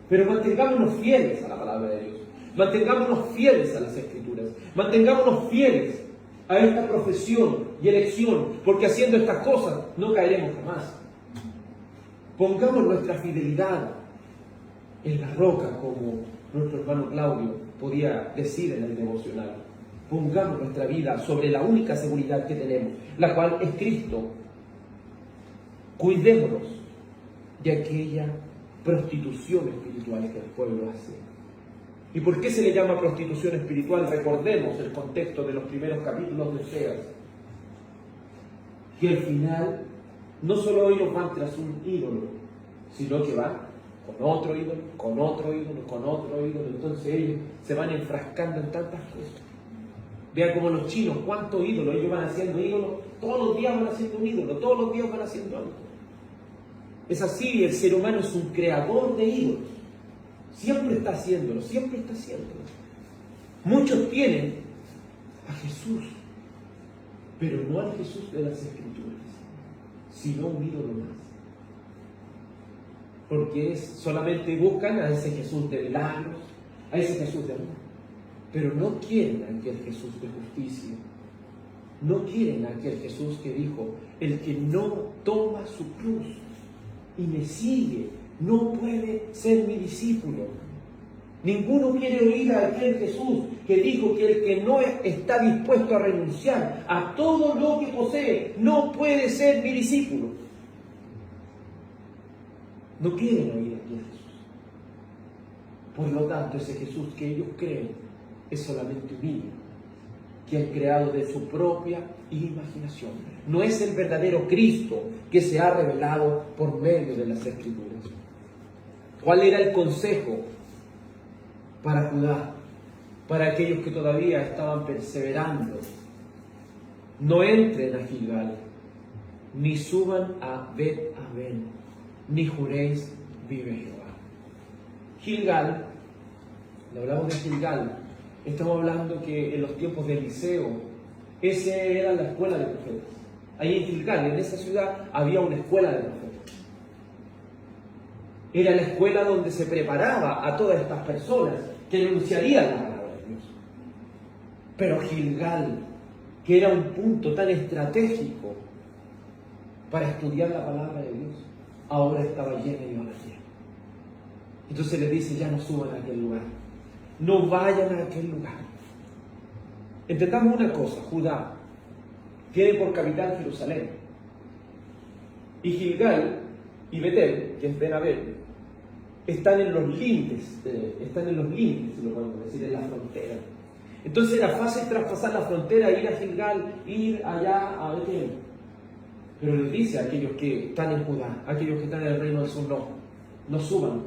pero mantengámonos fieles a la palabra de Dios. Mantengámonos fieles a las Escrituras. Mantengámonos fieles a esta profesión y elección, porque haciendo estas cosas no caeremos jamás. Pongamos nuestra fidelidad en la roca, como nuestro hermano Claudio podía decir en el devocional. Pongamos nuestra vida sobre la única seguridad que tenemos, la cual es Cristo. Cuidémonos de aquella prostitución espiritual que el pueblo hace. ¿Y por qué se le llama prostitución espiritual? Recordemos el contexto de los primeros capítulos de Oseas. Que al final no solo ellos van tras un ídolo, sino que van con otro ídolo, con otro ídolo, con otro ídolo. Entonces ellos se van enfrascando en tantas cosas. Vean como los chinos, cuántos ídolos, ellos van haciendo ídolos, todos los días van haciendo un ídolo, todos los días van haciendo algo. Es así, el ser humano es un creador de ídolos. Siempre está haciéndolo, siempre está haciéndolo. Muchos tienen a Jesús, pero no al Jesús de las Escrituras, sino un ídolo más. porque solamente buscan a ese Jesús de milagros, a ese Jesús de amor, pero no quieren a aquel Jesús de justicia, no quieren a aquel Jesús que dijo: el que no toma su cruz y me sigue no puede ser mi discípulo. Ninguno quiere oír a aquel Jesús que dijo que el que no está dispuesto a renunciar a todo lo que posee no puede ser mi discípulo. No quieren oír a aquel Jesús. Por lo tanto, ese Jesús que ellos creen es solamente un niño que han creado de su propia imaginación. No es el verdadero Cristo que se ha revelado por medio de las Escrituras. ¿Cuál era el consejo para Judá, para aquellos que todavía estaban perseverando? No entren a Gilgal, ni suban a Bet-Aven, ni juréis: vive Jehová. Gilgal, cuando hablamos de Gilgal, estamos hablando que en los tiempos de Eliseo, esa era la escuela de profetas. Ahí en Gilgal, en esa ciudad, había una escuela de profetas. Era la escuela donde se preparaba a todas estas personas que anunciarían la palabra de Dios. Pero Gilgal, que era un punto tan estratégico para estudiar la palabra de Dios, ahora estaba llena de idolatría. Entonces les dice: ya no suban a aquel lugar, no vayan a aquel lugar. Entendamos una cosa: Judá tiene por capital Jerusalén, y Gilgal y Betel, que es Ben-Abel, están en los límites, si lo podemos decir, en la frontera. Entonces era fácil traspasar la frontera, ir a Gilgal, ir allá a Betel. Pero les dice a aquellos que están en Judá, a aquellos que están en el reino del sur: no suban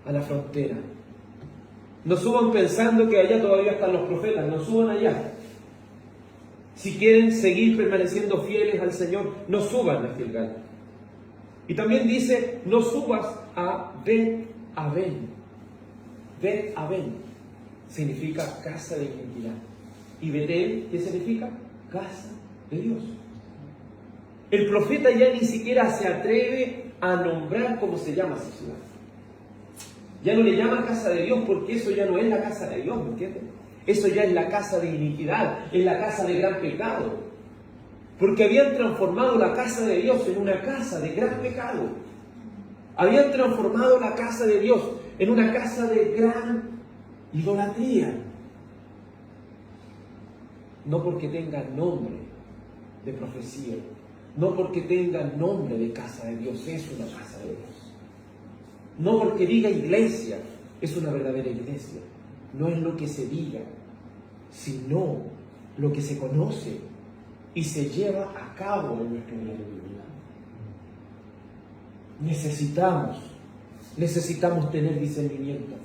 a la frontera. No suban pensando que allá todavía están los profetas, no suban allá. Si quieren seguir permaneciendo fieles al Señor, no suban a Gilgal. Y también dice: no subas a Bet-Aven. Bet-Aven significa casa de iniquidad. Y Betel, ¿qué significa? Casa de Dios. El profeta ya ni siquiera se atreve a nombrar cómo se llama esa ciudad. Ya no le llama casa de Dios, porque eso ya no es la casa de Dios, ¿me entiendes? Eso ya es la casa de iniquidad, es la casa de gran pecado. Porque habían transformado la casa de Dios en una casa de gran pecado. Habían transformado la casa de Dios en una casa de gran idolatría. No porque tenga nombre de profecía, no porque tenga nombre de casa de Dios, es una casa de Dios. No porque diga iglesia, es una verdadera iglesia. No es lo que se diga, sino lo que se conoce y se lleva a cabo en nuestra vida de vida. Necesitamos tener discernimiento.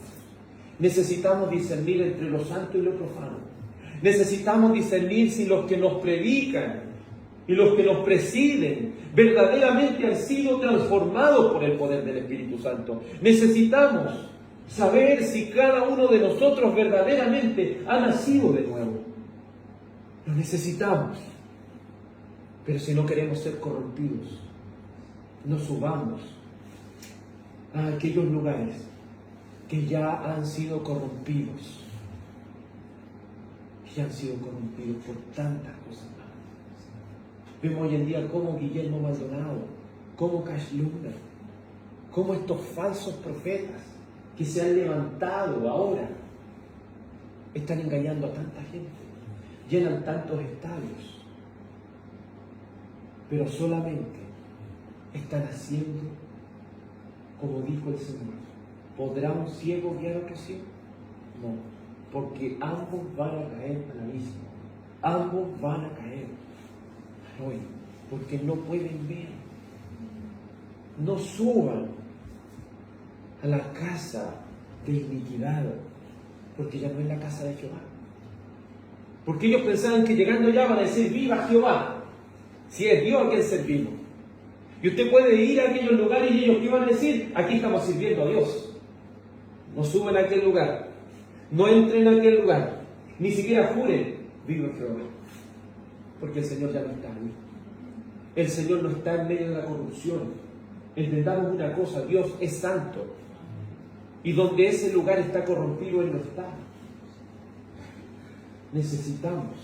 Necesitamos discernir entre lo santo y lo profano. Necesitamos discernir si los que nos predican y los que nos presiden verdaderamente han sido transformados por el poder del Espíritu Santo. Necesitamos saber si cada uno de nosotros verdaderamente ha nacido de nuevo. Lo necesitamos. Pero si no queremos ser corrompidos, no subamos a aquellos lugares que ya han sido corrompidos, por tantas cosas malas. Vemos hoy en día cómo Guillermo Maldonado, cómo Cash Luna, cómo estos falsos profetas que se han levantado ahora están engañando a tanta gente, llenan tantos estadios, pero solamente están haciendo como dijo el Señor. ¿Podrá un ciego guiar a otro ciego? No, porque ambos van a caer al abismo, ambos van a caer hoy, porque no pueden ver. No suban a la casa de iniquidad, porque ya no es la casa de Jehová. Porque ellos pensaban que llegando allá van a decir: viva Jehová. Si es Dios a quien servimos. Y usted puede ir a aquellos lugares y ellos, ¿qué van a decir? Aquí estamos sirviendo a Dios. No suban a aquel lugar, no entren a aquel lugar, ni siquiera juren: viva Jehová. Porque el Señor ya no está ahí. El Señor no está en medio de la corrupción. Entendamos una cosa, Dios es santo. Y donde ese lugar está corrompido, Él no está. Necesitamos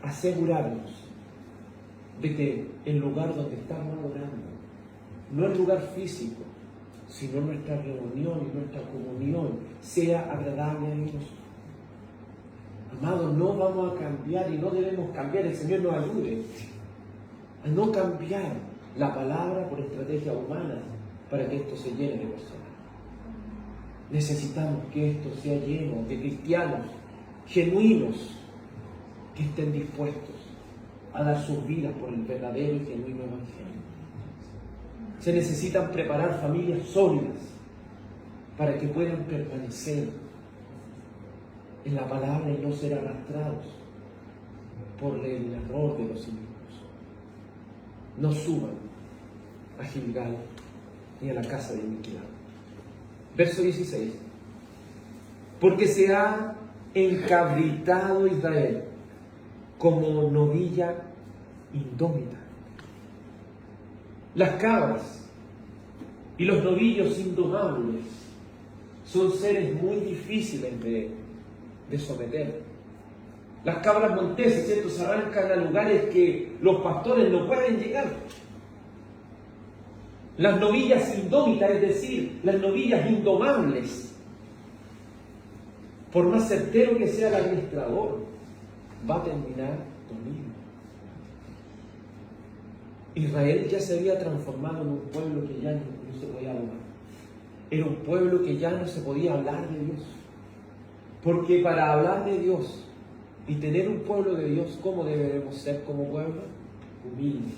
asegurarnos de que el lugar donde estamos adorando, no el lugar físico, sino nuestra reunión y nuestra comunión, sea agradable a Dios. Amados, no vamos a cambiar y no debemos cambiar. El Señor nos ayude a no cambiar la palabra por estrategia humana para que esto se llene de personas. Necesitamos que esto sea lleno de cristianos genuinos que estén dispuestos a dar sus vidas por el verdadero y genuino evangelio. Se necesitan preparar familias sólidas para que puedan permanecer en la palabra y no ser arrastrados por el error de los enemigos. No suban a Gilgal ni a la casa de iniquidad. Verso 16. Porque se ha encabritado Israel como novilla indómita. Las cabras y los novillos indomables son seres muy difíciles de someter. Las cabras monteses, ¿cierto?, se arrancan a lugares que los pastores no pueden llegar. Las novillas indómitas, es decir, las novillas indomables, por más certero que sea el administrador, va a terminar dominio. Israel ya se había transformado en un pueblo que ya no se podía hablar. Era un pueblo que ya no se podía hablar de Dios. Porque para hablar de Dios y tener un pueblo de Dios, ¿cómo debemos ser como pueblo? Humilde.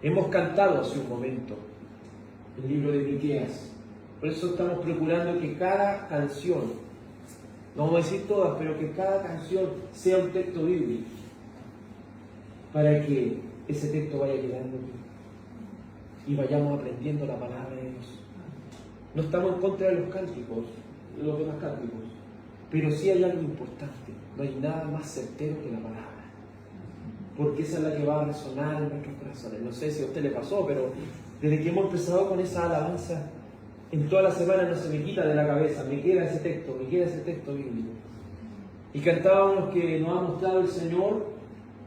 Hemos cantado hace un momento el libro de Miqueas. Por eso estamos procurando que cada canción, no vamos a decir todas, pero que cada canción sea un texto bíblico, para que ese texto vaya llegando y vayamos aprendiendo la palabra de Dios. No estamos en contra de los cánticos, de los demás cánticos, pero sí hay algo importante. No hay nada más certero que la palabra, porque esa es la que va a resonar en nuestros corazones. No sé si a usted le pasó, pero desde que hemos empezado con esa alabanza, en toda la semana no se me quita de la cabeza, me queda ese texto bíblico. Y cantábamos que nos ha mostrado el Señor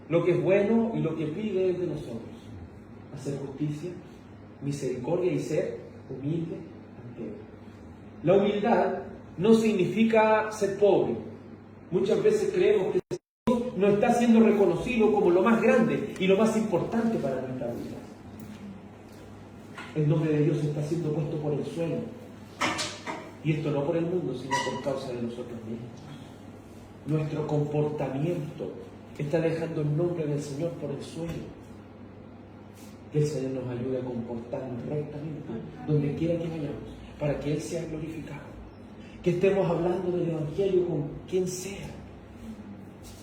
lo que es bueno y lo que pide es de nosotros: hacer justicia, misericordia y ser humilde ante Él. La humildad no significa ser pobre. Muchas veces creemos que Dios no está siendo reconocido como lo más grande y lo más importante para nuestra vida. El nombre de Dios está siendo puesto por el suelo. Y esto no por el mundo, sino por causa de nosotros mismos. Nuestro comportamiento está dejando el nombre del Señor por el suelo. Que el Señor nos ayude a comportarnos rectamente donde quiera que vayamos, para que Él sea glorificado. Que estemos hablando del Evangelio con quien sea,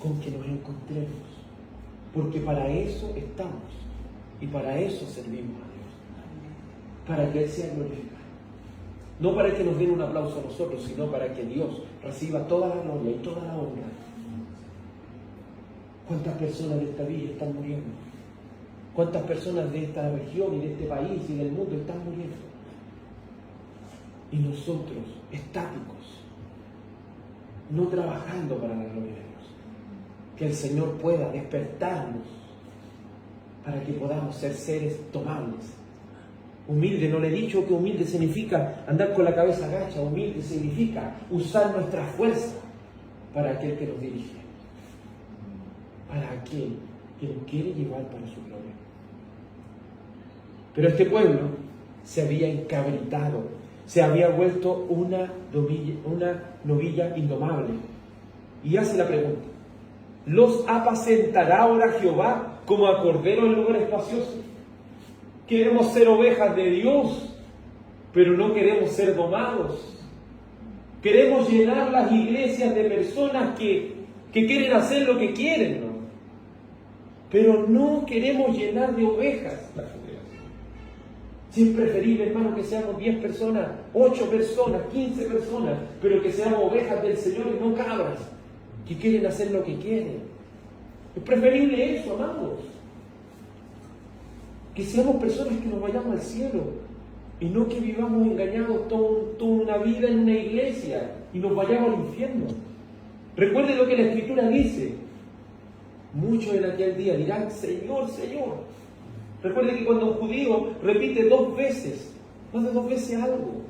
con quien nos encontremos. Porque para eso estamos y para eso servimos a Dios. Para que Él sea glorificado. No para que nos den un aplauso a nosotros, sino para que Dios reciba toda la gloria y toda la honra. ¿Cuántas personas de esta villa están muriendo? ¿Cuántas personas de esta región y de este país y del mundo están muriendo? Y nosotros, estáticos, no trabajando para la gloria de Dios. Que el Señor pueda despertarnos para que podamos ser seres tomables. Humilde, no le he dicho que humilde significa andar con la cabeza agacha. Humilde significa usar nuestra fuerza para aquel que nos dirige, para aquel que nos quiere llevar para su gloria. Pero este pueblo se había encabritado, se había vuelto una novilla indomable. Y hace la pregunta: ¿los apacentará ahora Jehová como a cordero en lugar espacioso? Queremos ser ovejas de Dios, pero no queremos ser domados. Queremos llenar las iglesias de personas que quieren hacer lo que quieren, ¿no? Pero no queremos llenar de ovejas la congregación. Si es preferible, hermano, que seamos 10 personas, 8 personas, 15 personas, pero que seamos ovejas del Señor y no cabras que quieren hacer lo que quieren. Es preferible eso, amados. Que seamos personas que nos vayamos al cielo Y no que vivamos engañados toda una vida en una iglesia y nos vayamos al infierno. Recuerde lo que la Escritura dice. Muchos en aquel día dirán, Señor, Señor. Recuerde que cuando un judío repite 2 veces, más de 2 veces algo,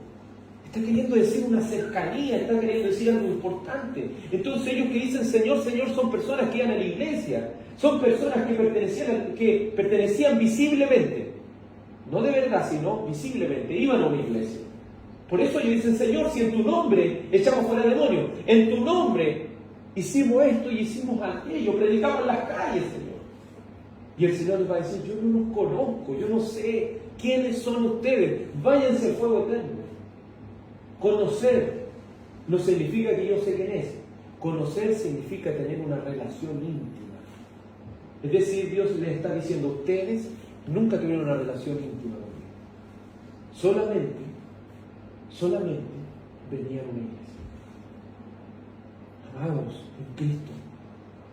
está queriendo decir una cercanía, está queriendo decir algo importante. Entonces ellos que dicen Señor, Señor son personas que iban a la iglesia, son personas que pertenecían visiblemente, no de verdad, sino visiblemente, iban a una iglesia. Por eso ellos dicen Señor, si en tu nombre echamos fuera demonios, en tu nombre hicimos esto y hicimos aquello, predicamos en las calles, Señor. Y el Señor les va a decir, yo no los conozco, yo no sé quiénes son ustedes, váyanse al fuego eterno. Conocer no significa que yo sé quién es. Conocer significa tener una relación íntima. Es decir, Dios les está diciendo, ustedes nunca tuvieron una relación íntima conmigo. Solamente venían a una iglesia. Amados en Cristo,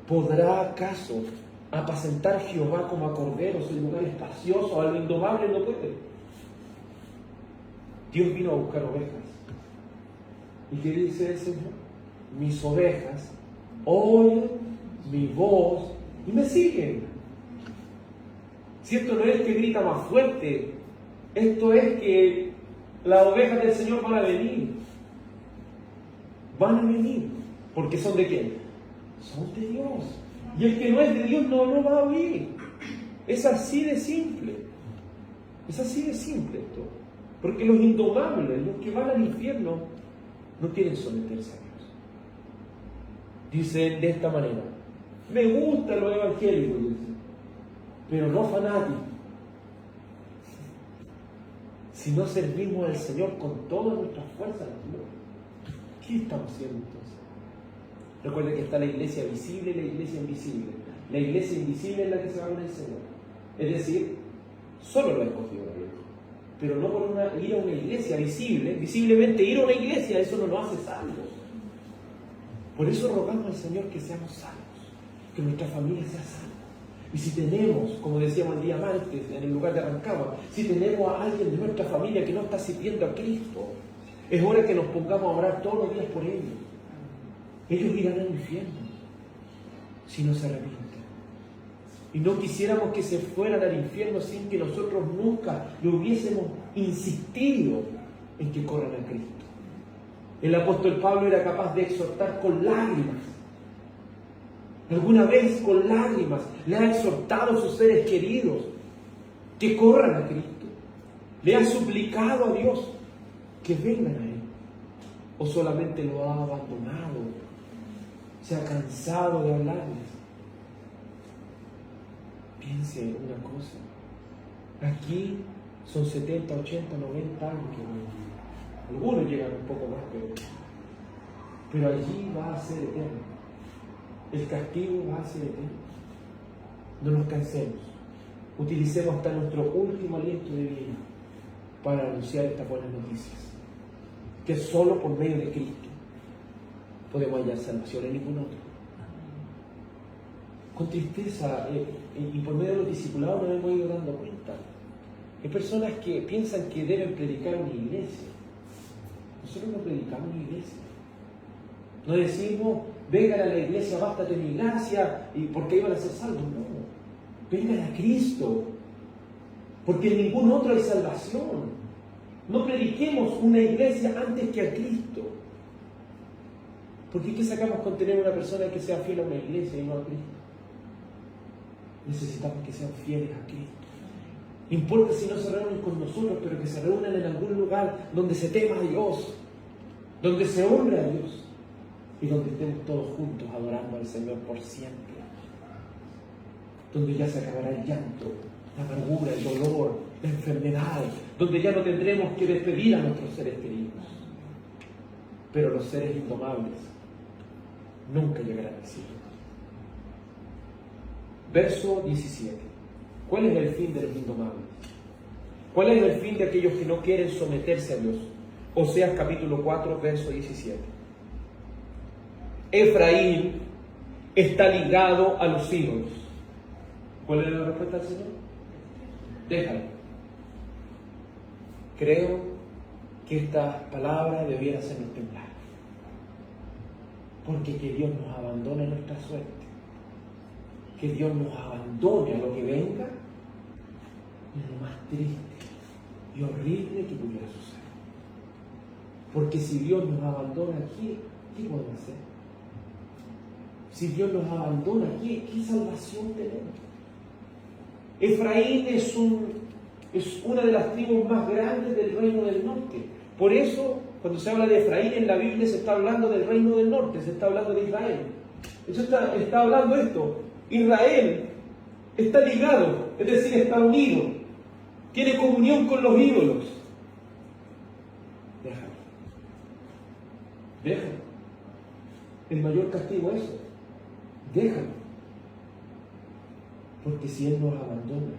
¿podrá acaso apacentar Jehová como a corderos en lugar espacioso? A lo indomable no puede. Dios vino a buscar ovejas. ¿Y qué dice el Señor? Mis ovejas oyen mi voz y me siguen. Si esto no es que grita más fuerte, esto es que las ovejas del Señor van a venir. Van a venir. ¿Porque son de quién? Son de Dios. Y el que no es de Dios no va a oír. Es así de simple. Es así de simple esto. Porque los indomables, los que van al infierno, no quieren someterse a Dios. Dicen de esta manera, me gustan los evangélicos, dicen, pero no fanáticos. Si no servimos al Señor con todas nuestras fuerzas, ¿qué estamos haciendo entonces? Recuerden que está la iglesia visible y la iglesia invisible. La iglesia invisible es la que se va con el Señor. Es decir, solo lo ha escogido Dios. Pero no por ir a una iglesia visible. Visiblemente ir a una iglesia, eso no nos hace salvos. Por eso rogamos al Señor que seamos salvos, que nuestra familia sea salva. Y si tenemos, como decíamos el día martes, en el lugar de Rancagua, si tenemos a alguien de nuestra familia que no está sirviendo a Cristo, es hora que nos pongamos a orar todos los días por ellos. Ellos irán al infierno si no se arrepienten. Y no quisiéramos que se fueran al infierno sin que nosotros nunca le hubiésemos insistido en que corran a Cristo. El apóstol Pablo era capaz de exhortar con lágrimas. Alguna vez con lágrimas le ha exhortado a sus seres queridos que corran a Cristo. Le ha suplicado a Dios que vengan a Él. O solamente lo ha abandonado. Se ha cansado de hablarles. Piense una cosa, aquí son 70, 80, 90 años que van. Algunos llegan un poco más, pero allí va a ser eterno. El castigo va a ser eterno. No nos cansemos. Utilicemos hasta nuestro último aliento de vida para anunciar estas buenas noticias. Que solo por medio de Cristo podemos hallar salvación, en ningún otro. Con tristeza y por medio de los discipulados nos hemos ido dando cuenta. Hay personas que piensan que deben predicar en una iglesia. Nosotros no predicamos en una iglesia. No decimos, vengan a la iglesia, bástate mi gracia, y porque iban a ser salvos. No, vengan a Cristo, porque en ningún otro hay salvación. No prediquemos una iglesia antes que a Cristo. Porque ¿qué sacamos con tener una persona que sea fiel a una iglesia y no a Cristo? Necesitamos que sean fieles a Cristo. No importa si no se reúnen con nosotros, pero que se reúnan en algún lugar donde se tema a Dios, donde se honre a Dios y donde estemos todos juntos adorando al Señor por siempre. Donde ya se acabará el llanto, la amargura, el dolor, la enfermedad, donde ya no tendremos que despedir a nuestros seres queridos. Pero los seres indomables nunca llegarán al cielo. Verso 17. ¿Cuál es el fin de los indomables? ¿Cuál es el fin de aquellos que no quieren someterse a Dios? Oseas capítulo 4, verso 17. Efraín está ligado a los ídolos. ¿Cuál es la respuesta del Señor? Déjalo. creo que estas palabras debieran hacernos temblar. Porque que Dios nos abandone nuestra suerte, que Dios nos abandone a lo que venga, es lo más triste y horrible que pudiera suceder. Porque si Dios nos abandona aquí, ¿qué podemos hacer? Si Dios nos abandona aquí, ¿qué salvación tenemos? Efraín es una de las tribus más grandes del reino del norte. Por eso, cuando se habla de Efraín en la Biblia, se está hablando del reino del norte, se está hablando de Israel. Eso está hablando esto. Israel está ligado, es decir, está unido, tiene comunión con los ídolos. Déjalo. El mayor castigo es eso. Déjalo. Porque si Él nos abandona,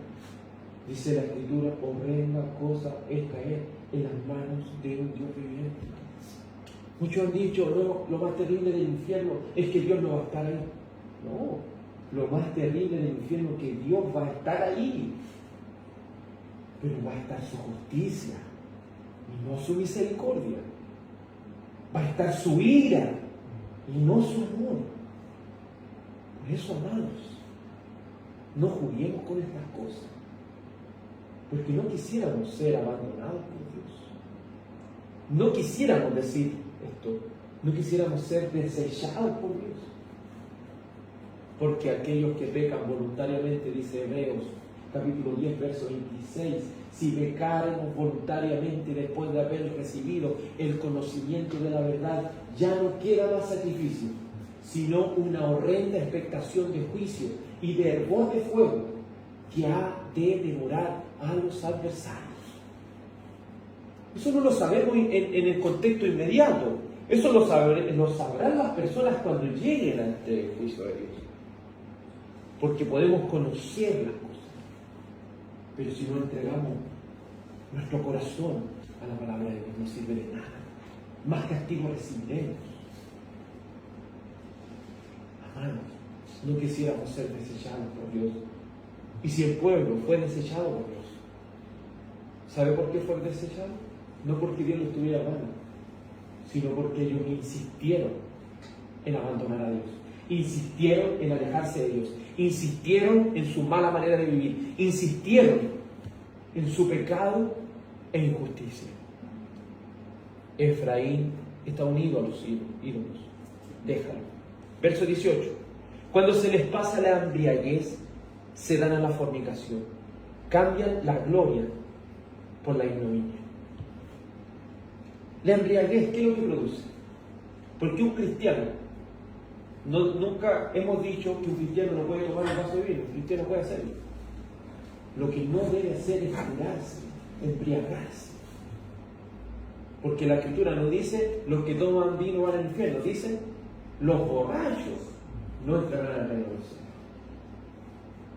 dice la Escritura, horrenda cosa es caer en las manos de un Dios viviente. Muchos han dicho, no, lo más terrible del infierno es que Dios no va a estar ahí. No, lo más terrible del infierno es que Dios va a estar ahí, pero va a estar su justicia y no su misericordia. Va a estar su ira y no su amor. Por eso, amados, no juguemos con estas cosas, porque no quisiéramos ser abandonados por Dios. No quisiéramos decir esto, no quisiéramos ser desechados por Dios. Porque aquellos que pecan voluntariamente, dice Hebreos, capítulo 10, verso 26, si pecáremos voluntariamente después de haber recibido el conocimiento de la verdad, ya no queda más sacrificio, sino una horrenda expectación de juicio y de hervor de fuego que ha de devorar a los adversarios. Eso no lo sabemos en el contexto inmediato. Eso lo sabrán las personas cuando lleguen ante el juicio de Dios. Porque podemos conocer las cosas. Pero si no entregamos nuestro corazón a la palabra de Dios, no sirve de nada. Más castigo recibiremos. Amados, no quisiéramos ser desechados por Dios. Y si el pueblo fue desechado por Dios, ¿sabe por qué fue desechado? No porque Dios lo estuviera mal, sino porque ellos insistieron en abandonar a Dios, insistieron en alejarse de Dios, insistieron en su mala manera de vivir, insistieron en su pecado e injusticia. Efraín está unido a los ídolos. Déjalo. Verso 18. Cuando se les pasa la embriaguez, se dan a la fornicación. Cambian la gloria por la ignominia. La embriaguez, ¿qué es lo que produce? Porque un cristiano, nunca hemos dicho que un cristiano no puede tomar un vaso de vino, un cristiano puede hacerlo. Lo que no debe hacer es curarse, embriagarse. Porque la Escritura no dice los que toman vino van al infierno, dice los borrachos no entrarán al reino de los cielos.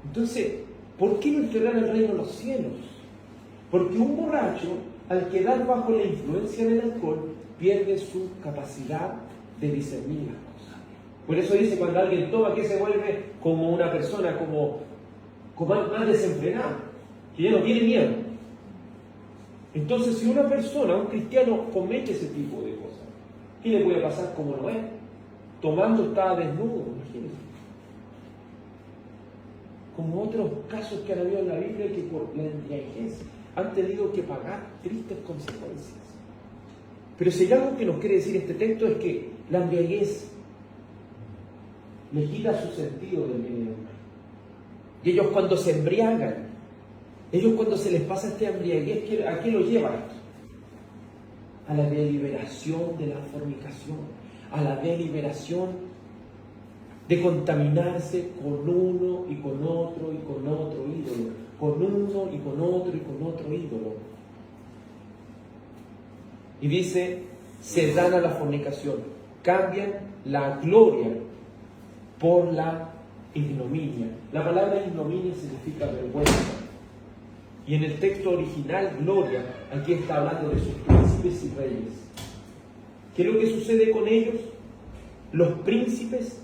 Entonces, ¿por qué no entrarán al reino de los cielos? Porque un borracho, al quedar bajo la influencia del alcohol, pierde su capacidad de discernir las cosas. Por eso dice, cuando alguien toma, que se vuelve como una persona como más desenfrenada, que ya no tiene miedo. Entonces, si una persona, un cristiano, comete ese tipo de cosas, ¿qué le puede pasar como Noé? Tomando estaba desnudo, imagínense. Como otros casos que han habido en la Biblia que por la embriaguez han tenido que pagar tristes consecuencias. Pero si hay algo que nos quiere decir este texto es que la embriaguez le quita su sentido del bien y del mal. Y ellos cuando se embriagan, ellos cuando se les pasa esta embriaguez, ¿a qué lo llevan? A la deliberación de la fornicación, a la deliberación de contaminarse con uno y con otro y con otro ídolo, con uno y con otro y con otro ídolo. Y dice, se dan a la fornicación, cambian la gloria por la ignominia. La palabra ignominia significa vergüenza. Y en el texto original, gloria, aquí está hablando de sus príncipes y reyes. ¿Qué es lo que sucede con ellos? Los príncipes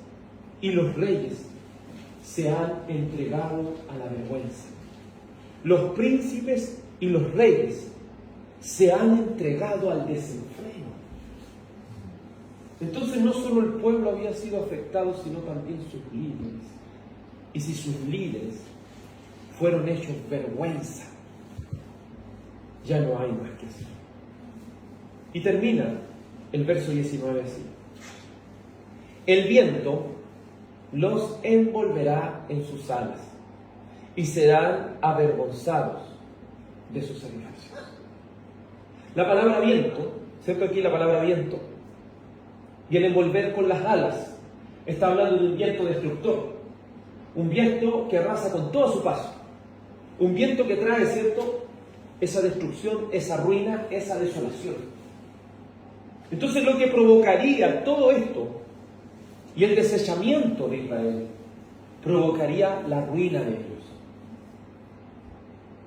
y los reyes se han entregado a la vergüenza. Los príncipes y los reyes se han entregado al desenfreno. Entonces no solo el pueblo había sido afectado, sino también sus líderes. Y si sus líderes fueron hechos vergüenza, ya no hay más que hacer. Y termina el verso 19 así: el viento los envolverá en sus alas y serán avergonzados de sus sacrificios. La palabra viento, ¿cierto? Aquí la palabra viento, y el envolver con las alas, está hablando de un viento destructor, un viento que arrasa con todo su paso, un viento que trae, ¿cierto?, esa destrucción, esa ruina, esa desolación. Entonces lo que provocaría todo esto y el desechamiento de Israel provocaría la ruina de ellos.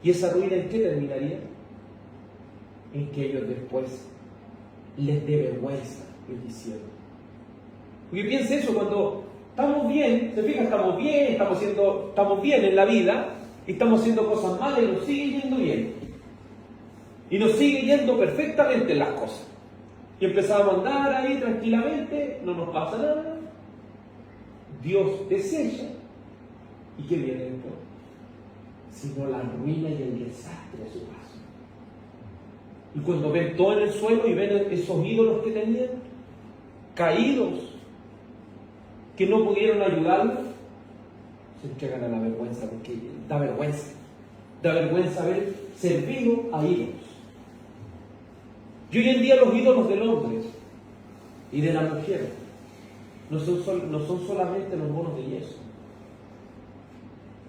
¿Y esa ruina en qué terminaría? En que ellos después les dé vergüenza el desierto. Porque piense eso, cuando estamos bien, se fija, estamos bien, estamos bien en la vida, y estamos haciendo cosas malas y nos sigue yendo bien. Y nos sigue yendo perfectamente en las cosas. Y empezamos a andar ahí tranquilamente, no nos pasa nada. Dios desecha. ¿Y qué viene después? Sino la ruina y el desastre a su paso. Y cuando ven todo en el suelo y ven esos ídolos que tenían, caídos, que no pudieron ayudarlos, se entregan a la vergüenza, porque da vergüenza. Da vergüenza haber servido a ídolos. Y hoy en día los ídolos del hombre y de la mujer no son solamente los monos de yeso.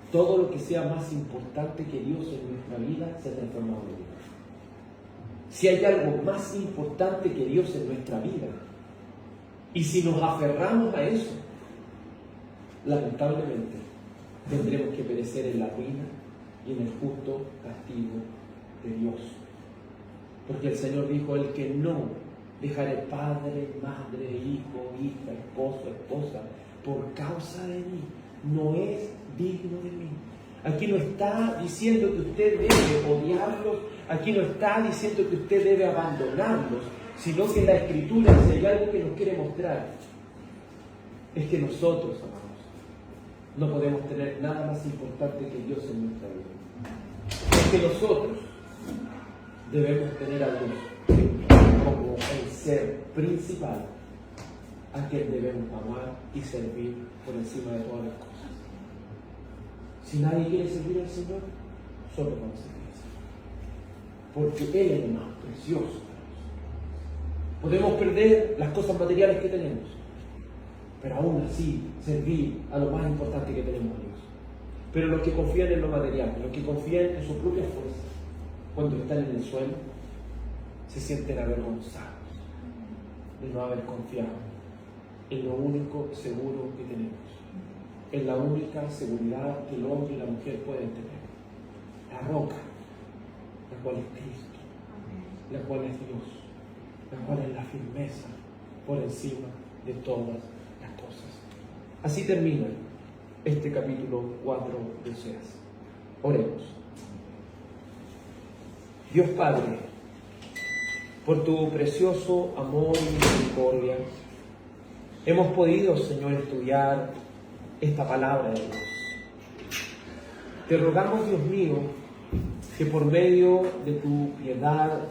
Todo lo que sea más importante que Dios en nuestra vida se ha transformado en Dios. Si hay algo más importante que Dios en nuestra vida, y si nos aferramos a eso, lamentablemente tendremos que perecer en la ruina y en el justo castigo de Dios. Porque el Señor dijo: el que no dejare padre, madre, hijo, hija, esposo, esposa, por causa de mí, no es digno de mí. Aquí no está diciendo que usted debe odiarlos, aquí no está diciendo que usted debe abandonarlos, sino que la Escritura, si hay algo que nos quiere mostrar, es que nosotros, amados, no podemos tener nada más importante que Dios en nuestra vida. Es que nosotros debemos tener a Dios como el ser principal a quien debemos amar y servir por encima de todas las cosas. Si nadie quiere servir al Señor, solo vamos a servir al Señor, porque Él es el más precioso. Podemos perder las cosas materiales que tenemos, pero aún así servir a lo más importante que tenemos, a Dios. Pero los que confían en lo material, los que confían en su propia fuerza, cuando están en el suelo, se sienten avergonzados de no haber confiado en lo único seguro que tenemos, en la única seguridad que el hombre y la mujer pueden tener: la roca, la cual es Cristo, la cual es Dios, la cual es la firmeza por encima de todas las cosas. Así termina este capítulo 4 de Oseas. Oremos. Dios Padre, por tu precioso amor y misericordia, hemos podido, Señor, estudiar esta palabra de Dios. Te rogamos, Dios mío, que por medio de tu piedad,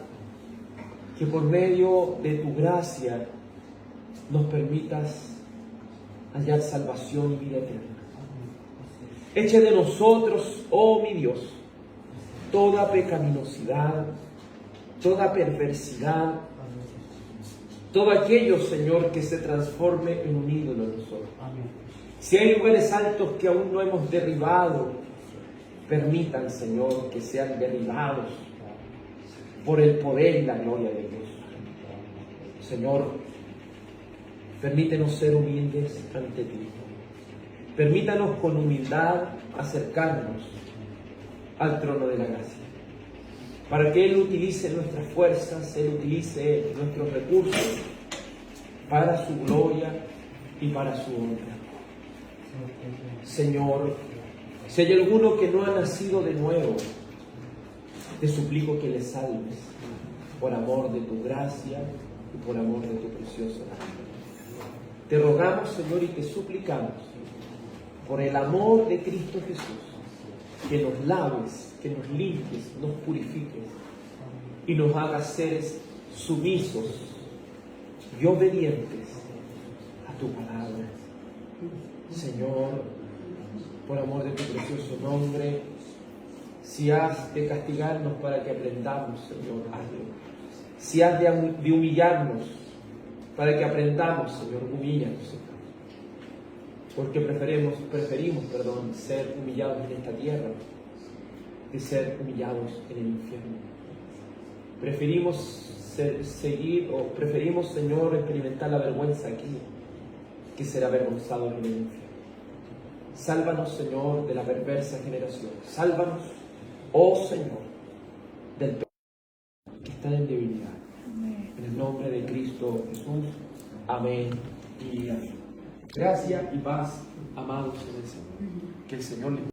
que por medio de tu gracia, nos permitas hallar salvación y vida eterna. Eche de nosotros, oh mi Dios, toda pecaminosidad, toda perversidad, todo aquello, Señor, que se transforme en un ídolo en nosotros. Si hay lugares altos que aún no hemos derribado, permitan, Señor, que sean derribados por el poder y la gloria de Dios. Señor, permítenos ser humildes ante ti. Permítanos con humildad acercarnos al trono de la gracia, para que Él utilice nuestras fuerzas, Él utilice nuestros recursos para su gloria y para su honra. Señor, si hay alguno que no ha nacido de nuevo, Te suplico que le salves por amor de tu gracia y por amor de tu precioso nombre. Te rogamos, Señor, y te suplicamos, por el amor de Cristo Jesús, que nos laves, que nos limpies, nos purifiques y nos hagas seres sumisos y obedientes a tu palabra. Señor, por amor de tu precioso nombre, si has de castigarnos para que aprendamos, Señor, hazlo. Si has de humillarnos para que aprendamos, Señor, humíllanos, Señor. Porque preferimos, ser humillados en esta tierra que ser humillados en el infierno. Preferimos, Señor, experimentar la vergüenza aquí que ser avergonzados en el infierno. Sálvanos, Señor, de la perversa generación. Sálvanos, oh Señor, del pecado que está en debilidad. En el nombre de Cristo Jesús. Amén y amén. Gracia y paz, amados en el Señor. Que el Señor les